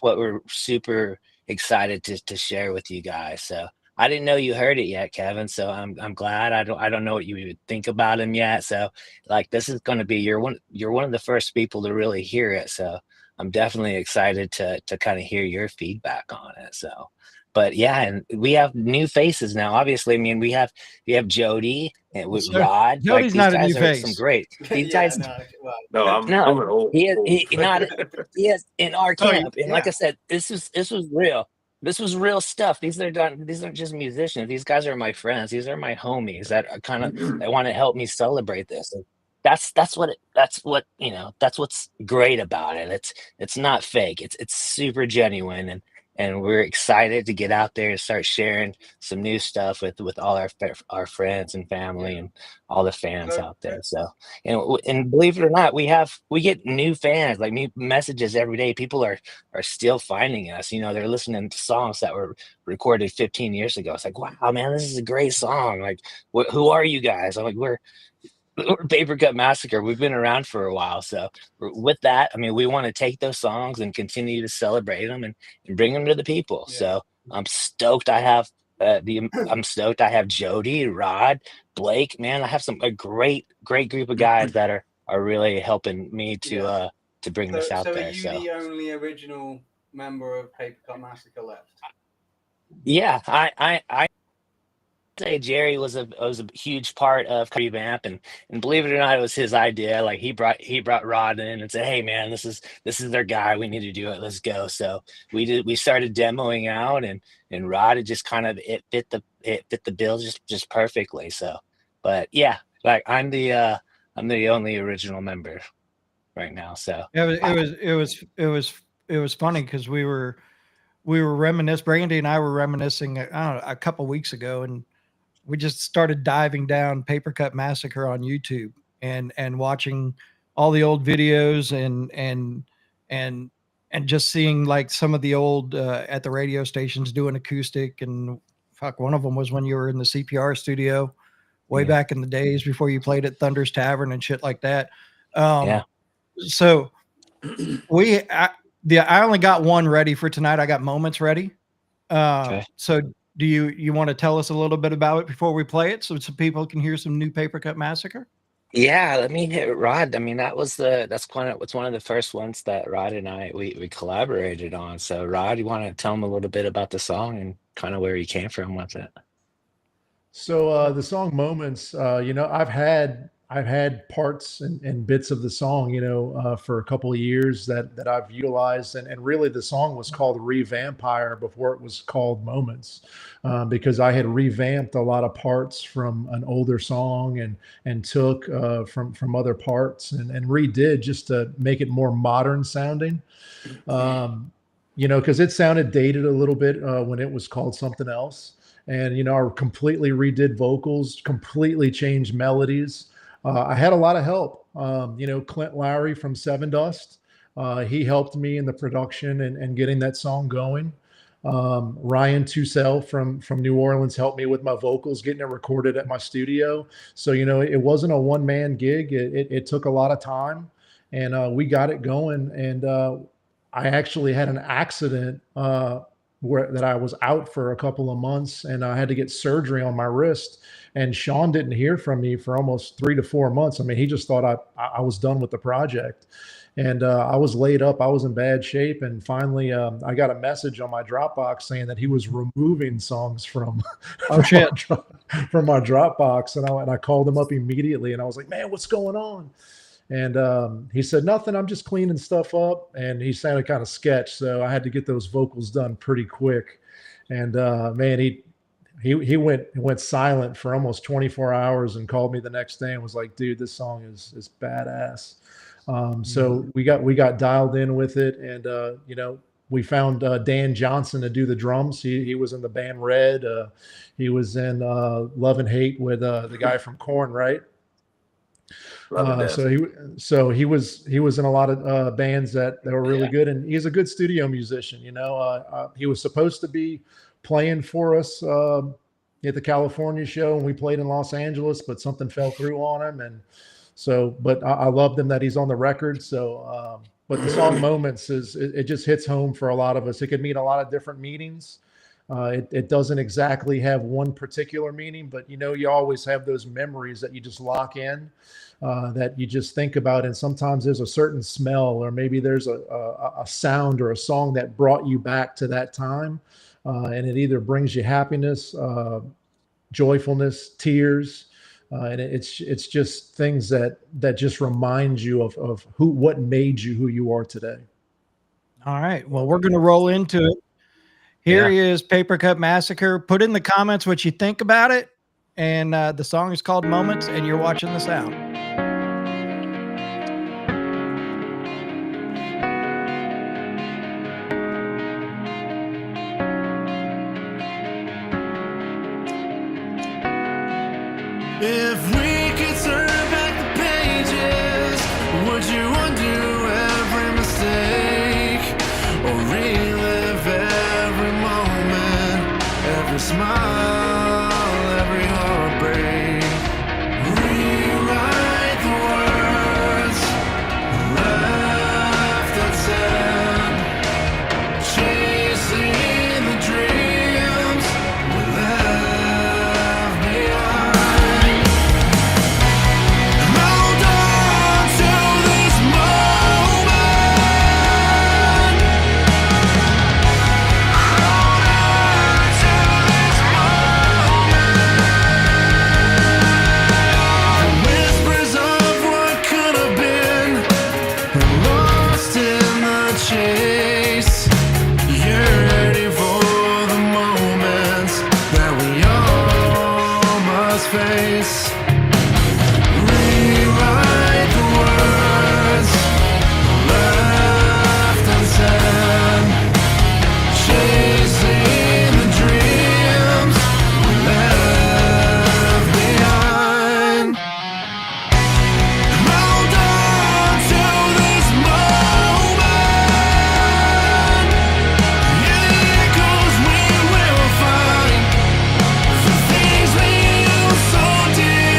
what we're super excited to share with you guys. So I didn't know you heard it yet, Kevin. So I'm glad. I don't know what you would think about him yet. So like, this is going to be you're one of the first people to really hear it. So I'm definitely excited to kind of hear your feedback on it. So, but yeah, and we have new faces now. Obviously, we have Jody and with Rod. Jody's like, not a new guys are face. some great. These Yeah, guys. No, I'm an old. He not is in our camp, and like yeah. I said, this was real. This was real stuff. These aren't just musicians. These guys are my friends. These are my homies that are kind of that want to help me celebrate this. And that's what's great about it. It's not fake. It's super genuine, and we're excited to get out there and start sharing some new stuff with all our friends and family and all the fans out there. So, and believe it or not, we get new fans, like new messages every day. People are still finding us. They're listening to songs that were recorded 15 years ago. It's like, wow, man, this is a great song. Like, who are you guys? I'm like, we're Papercut Massacre. We've been around for a while, so with that, we want to take those songs and continue to celebrate them and bring them to the people. Yeah. So I'm stoked. I have Jody, Rod, Blake. Man, I have a great group of guys that are really helping me to bring this out so there. Are you the only original member of Papercut Massacre left? Yeah, I say Jerry was a huge part of Revamp, and believe it or not, it was his idea. Like he brought Rod in and said, hey man, this is their guy, we need to do it, let's go. So we started demoing out, and Rod had just kind of it fit the bill just perfectly. So, but yeah, like I'm the only original member right now. So it was funny because we were reminiscing. Brandy and I were reminiscing, I don't know, a couple weeks ago, and we just started diving down Papercut Massacre on YouTube and watching all the old videos and just seeing like some of the old at the radio stations doing acoustic. And fuck, one of them was when you were in the CPR studio way back in the days before you played at Thunder's Tavern and shit like that. So I only got one ready for tonight. I got Moments ready. So do you want to tell us a little bit about it before we play it, so people can hear some new Papercut Massacre? Yeah, let me hit Rod. That's one of the first ones that Rod and I we collaborated on. So Rod, you want to tell them a little bit about the song and kind of where you came from with it? So the song Moments, I've had parts and bits of the song, for a couple of years that I've utilized. And really the song was called Revampire before it was called Moments, because I had revamped a lot of parts from an older song and took from other parts and redid just to make it more modern sounding. you know, because it sounded dated a little bit when it was called something else. And, you know, I completely redid vocals, completely changed melodies. I had a lot of help. You know, Clint Lowry from Seven Dust, he helped me in the production and getting that song going. Ryan Tussell from New Orleans helped me with my vocals, getting it recorded at my studio. So, you know, it wasn't a one-man gig. It took a lot of time, and we got it going. And I actually had an accident that I was out for a couple of months, and I had to get surgery on my wrist. And Sean didn't hear from me for almost 3 to 4 months. I mean, he just thought I was done with the project. And I was laid up. I was in bad shape. And finally, I got a message on my Dropbox saying that he was removing songs from, Oh, shit. from my Dropbox. And I called him up immediately. And I was like, man, what's going on? And he said, nothing. I'm just cleaning stuff up. And he sounded kind of sketch. So I had to get those vocals done pretty quick. And man, he went silent for almost 24 hours and called me the next day and was like, dude, this song is badass. So we got dialed in with it, and you know, we found Dan Johnson to do the drums. He was in the band Red. He was in Love and Hate with the guy from Korn, right? So he was in a lot of bands that were really good, and he's a good studio musician. You know, he was supposed to be playing for us at the California show, and we played in Los Angeles, but something fell through on him, and so, but I loved him that he's on the record. So, but the song Moments it just hits home for a lot of us. It could mean a lot of different meanings. It doesn't exactly have one particular meaning, but you know, you always have those memories that you just lock in, that you just think about. And sometimes there's a certain smell, or maybe there's a sound or a song that brought you back to that time. And it either brings you happiness, joyfulness, tears. And it's just things that just remind you of what made you who you are today. All right. Well, we're going to roll into it. Here is Papercut Massacre. Put in the comments what you think about it. And the song is called Moments, and you're watching The Sound. If we could turn back the pages, would you undo every mistake or relive every moment, every smile, every heartbreak? Rewrite the words left unsaid, chasing the dreams we left behind. Hold on to this moment. Hold on to this moment. The whispers of what could have been are lost in the chase. Yearning for the moments that we all must face. Rewrite the words left unsaid, chasing the dreams we left behind. Hold on to this moment. In the echoes we will find the things we used so dear.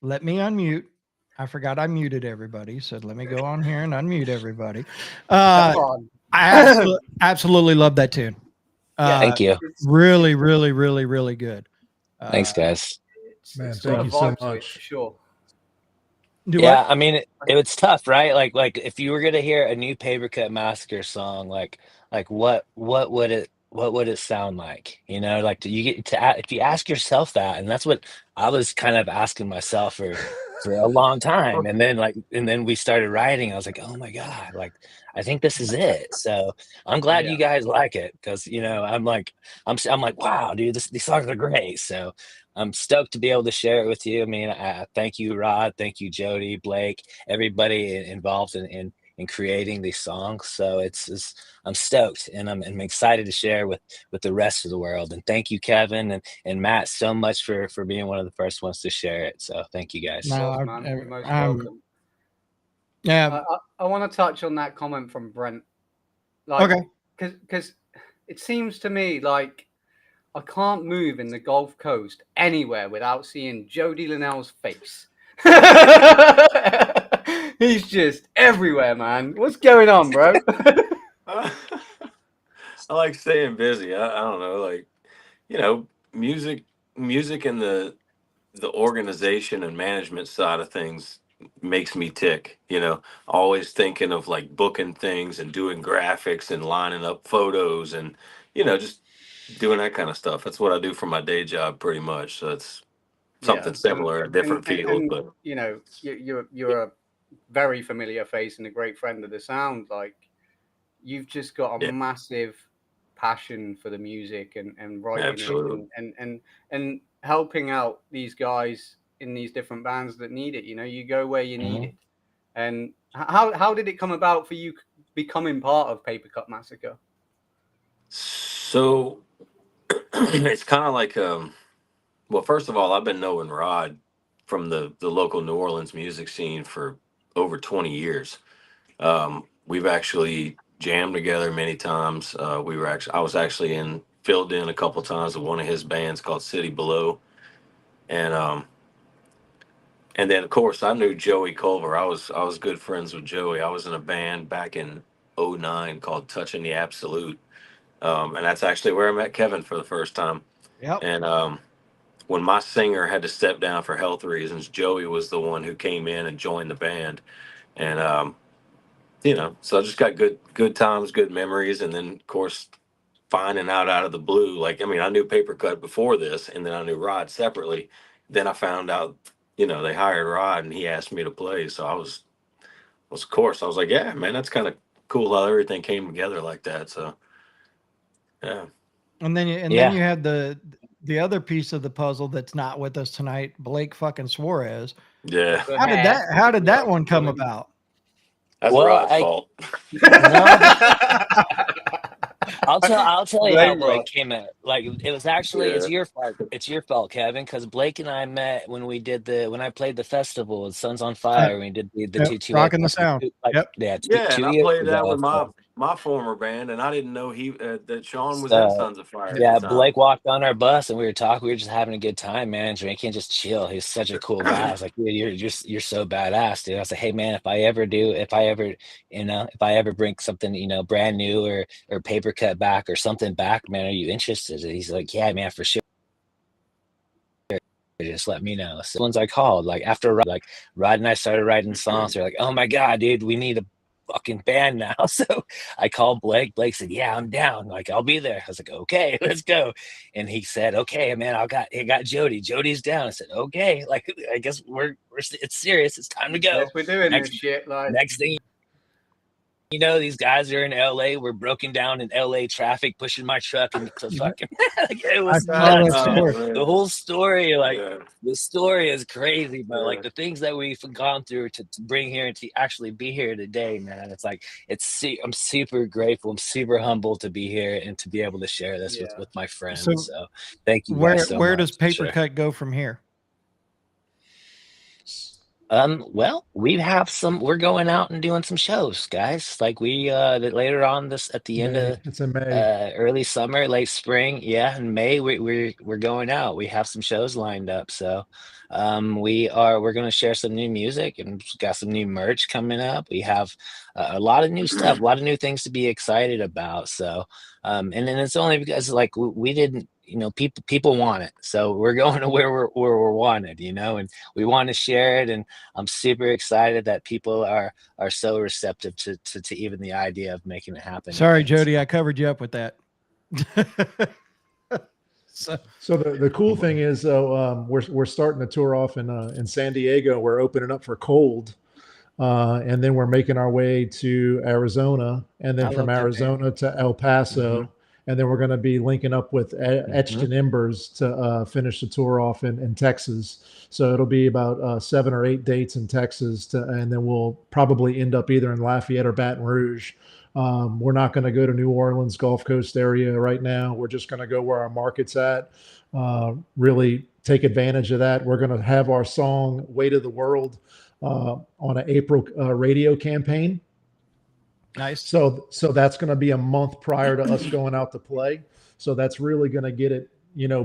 let me unmute. I forgot I muted everybody. So let me go on here and unmute everybody. Come on. I absolutely love that tune. Thank you. Really, really, really, really good. Thanks, guys. Man, It's got thank a you so vibe to it, much. for sure. Do Yeah, what? I mean, it was tough, right? Like if you were gonna hear a new Papercut Massacre song, like what would it sound like? You know, like do you get to if you ask yourself that, and that's what I was kind of asking myself for a long time, and then we started writing. I was like, oh my God, like I think this is it. So I'm glad Yeah. you guys like it because I'm like wow, dude, these songs are great. So I'm stoked to be able to share it with you. I mean, thank you, Rod. Thank you, Jody, Blake, everybody involved in creating these songs. So I'm stoked and I'm excited to share with the rest of the world. And thank you, Kevin and Matt, so much for being one of the first ones to share it. So thank you guys. No, Of course, man. You're most I'm welcome. yeah. I want to touch on that comment from Brent. Like, Okay. Because it seems to me like I can't move in the Gulf Coast anywhere without seeing Jody Linnell's face. He's just everywhere, man. What's going on, bro? I like staying busy. I don't know, like, you know, music and the organization and management side of things makes me tick, you know, always thinking of like booking things and doing graphics and lining up photos and, just doing that kind of stuff. That's what I do for my day job pretty much. So it's Yeah, something similar, a different field, and but you know, you're a very familiar face and a great friend of the sound. Like, you've just got a yeah, massive passion for the music and writing absolutely. it and helping out these guys in these different bands that need it. You know, you go where you need Mhm. it. And how did it come about for you becoming part of Papercut Massacre? So it's kind of like, well, first of all, I've been knowing Rod from the local New Orleans music scene for over 20 years. We've actually jammed together many times. I was actually filled in a couple times with one of his bands called City Below, and then of course I knew Joey Culver. I was good friends with Joey. I was in a band back in '09 called Touching the Absolute, and that's actually where I met Kevin for the first time. Yep. And when my singer had to step down for health reasons, Joey was the one who came in and joined the band, and so I just got good times, good memories, and then of course finding out of the blue, like, I mean, I knew Papercut before this, and then I knew Rod separately. Then I found out, they hired Rod, and he asked me to play, so of course, I was like, yeah, man, that's kind of cool how everything came together like that. So yeah, And then Yeah. you had the other piece of the puzzle that's not with us tonight, Blake fucking Suarez. yeah, The How did hair. that one come about? that's Well, Rod's fault. no, I'll tell you how Blame Blake Rod. came in. Like it was actually Yeah, it's your fault. It's your fault, Kevin, because Blake and I met when I played the festival with Sons on Fire. Yep. We did the Yep. 228 Rocking the festival, sound. like Yep. yeah, yeah, and two I years played that ago. with my former band, and I didn't know that Sean was in So Sons of Fire at the yeah, time. Blake walked on our bus and we were talking. We were just having a good time, man, drinking, just chill. He's such a cool guy. I was like, dude, you're so badass, dude. I was like, hey, man, if I ever bring something, brand new or paper cut back or something back, man, are you interested? And he's like, yeah, man, for sure. Just let me know. So ones I called, like after Rod and I started writing songs, they're like, oh my God, dude, we need a fucking band now. So I called Blake. Blake said, yeah, I'm down. Like, I'll be there. I was like, okay, let's go. And he said, okay, man, I got Jody. Jody's down. I said, okay, like I guess it's serious. It's time to go. Yes, we're doing Next this shit. Like, next thing these guys are in LA. We're broken down in LA traffic, pushing my truck and the fucking like, it I was saw nuts, that man. story. Oh The man, whole story, like yeah, the story is crazy, but like yeah. the things that we've gone through to bring here and to actually be here today, man. It's like I'm super grateful. I'm super humbled to be here and to be able to share this yeah. with my friends. So So thank you where guys so much. does For sure. Papercut go from here? Well, we're going out and doing some shows, guys. Like later on this at the end May. of It's in May. early summer, late spring. Yeah, in May we're going out. We have some shows lined up. So we're gonna share some new music and got some new merch coming up. We have a lot of new stuff, a lot of new things to be excited about. So and then it's only because like we didn't, people want it. So we're going to where we're wanted, and we want to share it. And I'm super excited that people are so receptive to even the idea of making it happen. Sorry, again. Jody, I covered you up with that. So the cool thing is, though, we're starting to tour off in San Diego. We're opening up for Cold, and then we're making our way to Arizona, and then I from love that band. Arizona to El Paso, and then we're going to be linking up with Etched in Embers to finish the tour off in Texas. So it'll be about 7 or 8 dates in Texas, and then we'll probably end up either in Lafayette or Baton Rouge. We're not going to go to New Orleans, Gulf Coast area right now. We're just going to go where our market's at, really take advantage of that. We're going to have our song Weight of the World on an April radio campaign. Nice. So that's going to be a month prior to us going out to play. So that's really going to get it,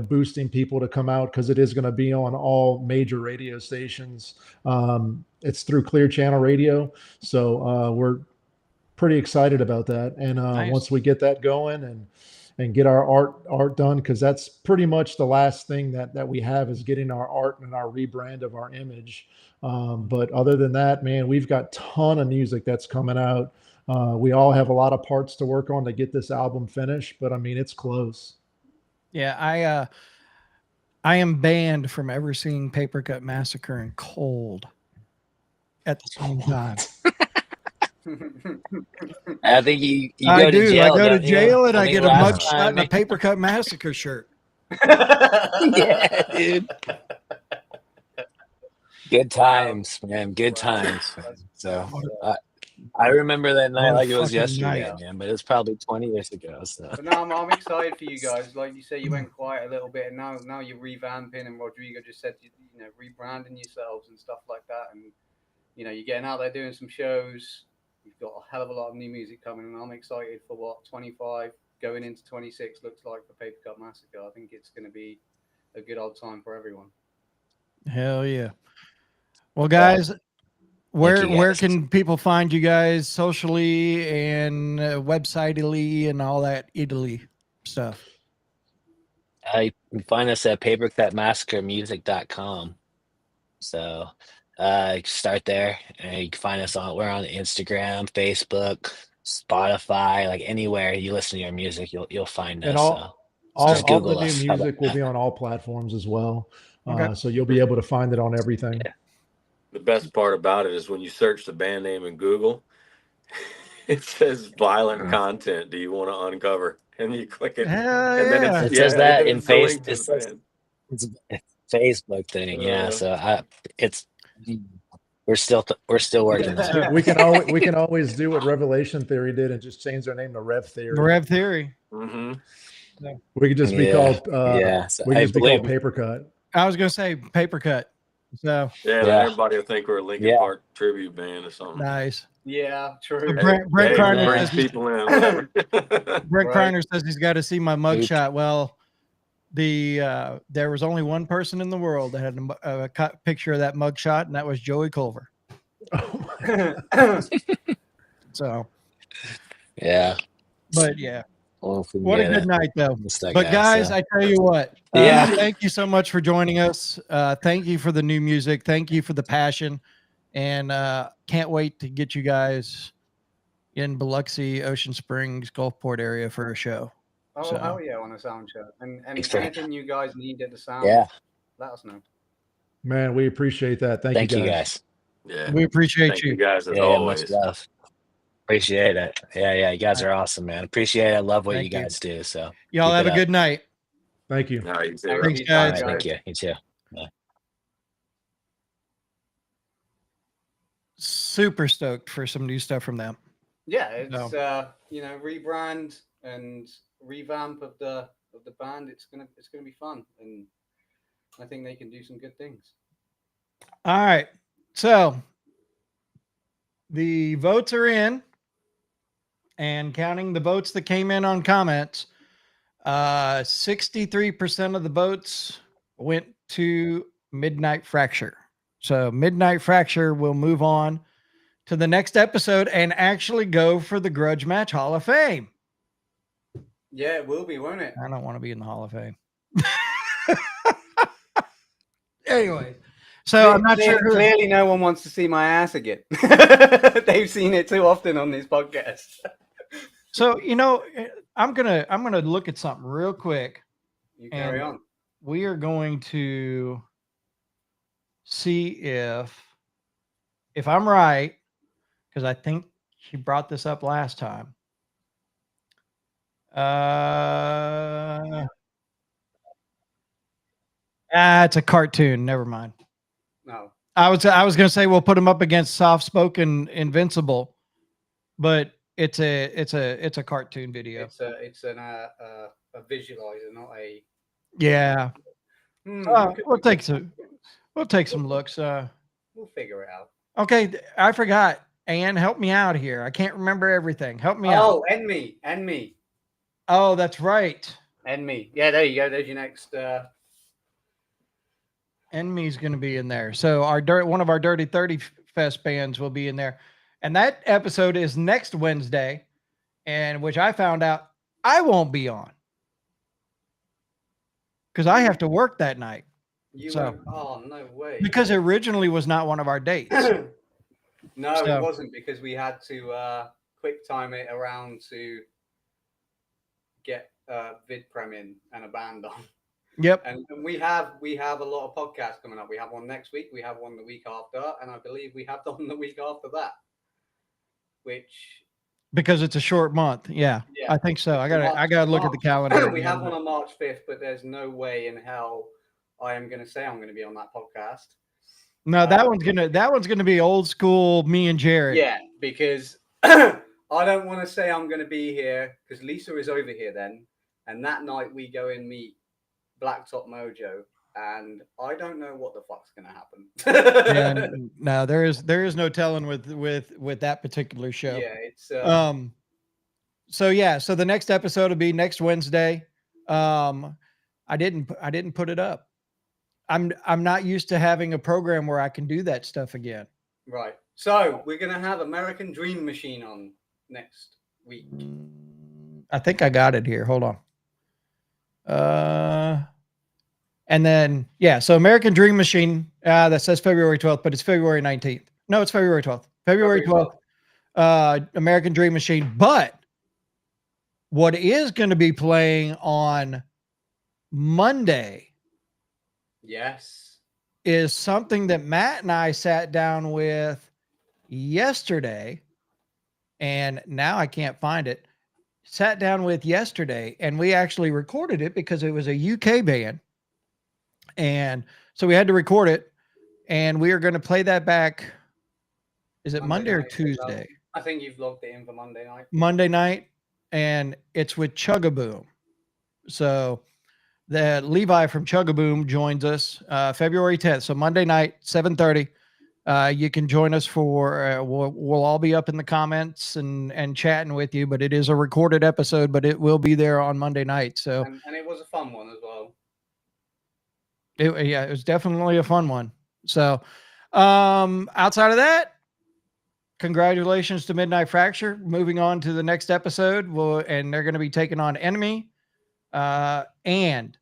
boosting people to come out, because it is going to be on all major radio stations. It's through Clear Channel Radio. So we're pretty excited about that. And Nice. Once we get that going and get our art done, because that's pretty much the last thing that we have is getting our art and our rebrand of our image. But other than that, man, we've got a ton of music that's coming out. We all have a lot of parts to work on to get this album finished, but I mean, it's close. Yeah, I am banned from ever seeing Papercut Massacre and Cold at the same time. I think you I go to do. jail. I go to don't you? jail and I think get a last mugshot time- and a Papercut Massacre shirt. Yeah, dude. Good times, man. Good times. So I remember that night What a like it was fucking yesterday, night. man. But it's probably 20 years ago. So But now I'm excited for you guys. Like you say, you went quiet a little bit, and now you're revamping. And Rodrigo just said, rebranding yourselves and stuff like that. And you're getting out there doing some shows. You've got a hell of a lot of new music coming, and I'm excited for what 25 going into 26 looks like for Papercut Massacre. I think it's going to be a good old time for everyone. Hell yeah. Well, guys, where you, guys. can people find you guys socially and website-ly and all that Italy stuff? You can find us at papercutmassacremusic.com. So start there, and you can find us we're on Instagram, Facebook, Spotify, like anywhere you listen to your music, you'll find And us. all just the Google new us. music will be on all platforms as well. Okay. So you'll be able to find it on everything. Yeah. The best part about it is when you search the band name in Google, it says violent content. Do you want to uncover? And you click it. Hell and then yeah. It says that and in it's the link to it's the band. it's a Facebook thing, yeah. So we're still working. Yeah. we can always do what Revelation Theory did and just change their name to Rev Theory. Rev Theory. Mm-hmm. We could just be called So we could just be called believe- Papercut. I was going to say Papercut. So Yeah, Yeah. everybody will think we're a Linkin Park tribute band or something. nice. Yeah, true. Brent Hey, Kreiner brings says, people in. Whatever. Brent Right. Kreiner says he's got to see my mugshot. Well, there was only one person in the world that had a picture of that mugshot, and that was Joey Culver. So, Yeah. but yeah, Well, what a good night though. But But guys, I tell you what, Yeah. thank you so much for joining us. Thank you for the new music. Thank you for the passion, and can't wait to get you guys in Biloxi, Ocean Springs, Gulfport area for a show. Oh, So- hell yeah, on a sound show. And Thanks for- anything you guys need at the sound, Yeah. let us know. Man, we appreciate that. Thank you guys. Yeah. We appreciate Thank you. you guys as Yeah, always. much love. Appreciate it. Yeah, you guys are awesome, man. Appreciate it. I love what Thank you you. guys do. So Y'all keep have it a up. good night. Thank you. All right, you too. Thanks, Thanks, you All guys. right, thank you. You too. Super stoked for some new stuff from them. Yeah, it's No. rebrand and revamp of the band. It's gonna be fun, and I think they can do some good things. All right. So the votes are in, and counting the votes that came in on comments, 63% of the votes went to Midnight Fracture. So Midnight Fracture will move on to the next episode and actually go for the Grudge Match Hall of Fame. Yeah, it will be, won't it? I don't want to be in the Hall of Fame. Anyway, so I'm not sure. Clearly, no one wants to see my ass again. They've seen it too often on this podcast. So I'm gonna look at something real quick. You carry on. We are going to see if I'm right, because I think she brought this up last time. It's a cartoon. Never mind. No. I was going to say we'll put them up against Soft Spoken Invincible, but it's a cartoon video. It's a visualizer, not a. Yeah. We'll take some looks. We'll figure it out. Okay, I forgot. Ann, help me out here. I can't remember everything. Help me out. Oh, end me. Oh, that's right. End me. Yeah, there you go. There's your next. Enemy's going to be in there. So one of our Dirty 30 Fest bands will be in there. And that episode is next Wednesday, and which I found out I won't be on because I have to work that night. Oh, no way. Because it originally was not one of our dates. No, it wasn't, because we had to quick time it around to get VidPrem in and a band on. Yep. And we have a lot of podcasts coming up. We have one next week. We have one the week after, and I believe we have one the week after that. Because it's a short month. Yeah. I think so. I gotta look at the calendar. We have one on March 5th, but there's no way in hell I am going to say I'm going to be on that podcast. No, that one's gonna be old school. Me and Jared. Yeah, because I don't want to say I'm going to be here because Lisa is over here then, and that night we go and meet Blacktop Mojo, and I don't know what the fuck's going to happen. Yeah, no, there is no telling with that particular show. Yeah, it's so the next episode will be next Wednesday. I didn't put it up. I'm not used to having a program where I can do that stuff again. Right. So we're gonna have American Dream Machine on next week. I think I got it here. Hold on. And then so American Dream Machine, that says February 12th, but it's February 19th. No, it's February 12th. February 12th. American Dream Machine. But what is going to be playing on Monday, yes, is something that Matt and I sat down with yesterday, and now I can't find it. Sat down with yesterday, and we actually recorded it because it was a UK band. And so we had to record it, and we are going to play that back. Is it Monday or Tuesday? I think you've logged it in for Monday night. Monday night, and it's with Chugaboom. So the Levi from Chugaboom joins us February 10th. So Monday night, 7:30. You can join us for we'll all be up in the comments and chatting with you, but it is a recorded episode, but it will be there on Monday night. So and it was a fun one as well. It was definitely a fun one. So outside of that, congratulations to Midnight Fracture. Moving on to the next episode, and they're going to be taking on Enemy. And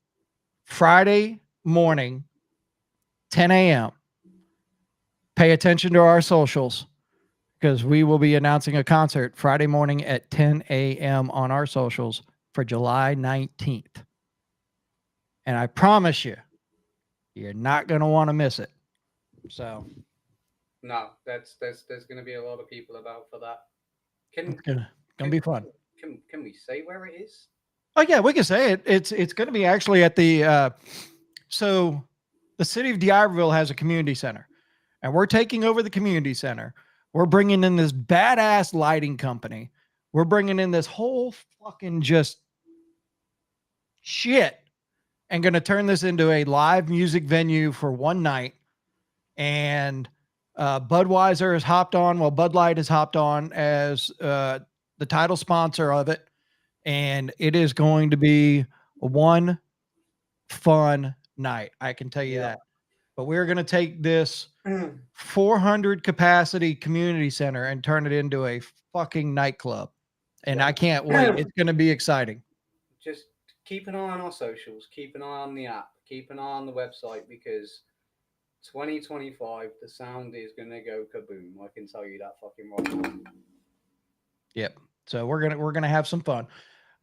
Friday morning, 10 a.m. Pay attention to our socials, because we will be announcing a concert Friday morning at 10 a.m. on our socials for July 19th. And I promise you, you're not going to want to miss it. So, no, there's going to be a lot of people about for that. It's gonna be fun. Can we say where it is? Oh yeah, we can say it. It's going to be actually at the so the city of D'Iberville has a community center, and we're taking over the community center. We're bringing in this badass lighting company. We're bringing in this whole fucking just shit, and going to turn this into a live music venue for one night. And Budweiser has hopped on. Well, Bud Light has hopped on as the title sponsor of it. And it is going to be one fun night. I can tell you that. But we're going to take this 400 capacity community center and turn it into a fucking nightclub. And I can't wait. It's going to be exciting. Just keep an eye on our socials, keep an eye on the app, keep an eye on the website, because 2025, the sound is going to go kaboom. I can tell you that fucking right now. Yep. So we're going to have some fun.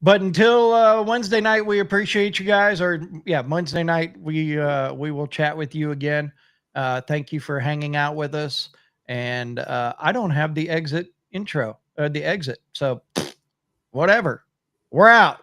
But until Wednesday night, we appreciate you guys. Or Wednesday night, we will chat with you again. Thank you for hanging out with us. And I don't have the exit intro, the exit. So whatever. We're out.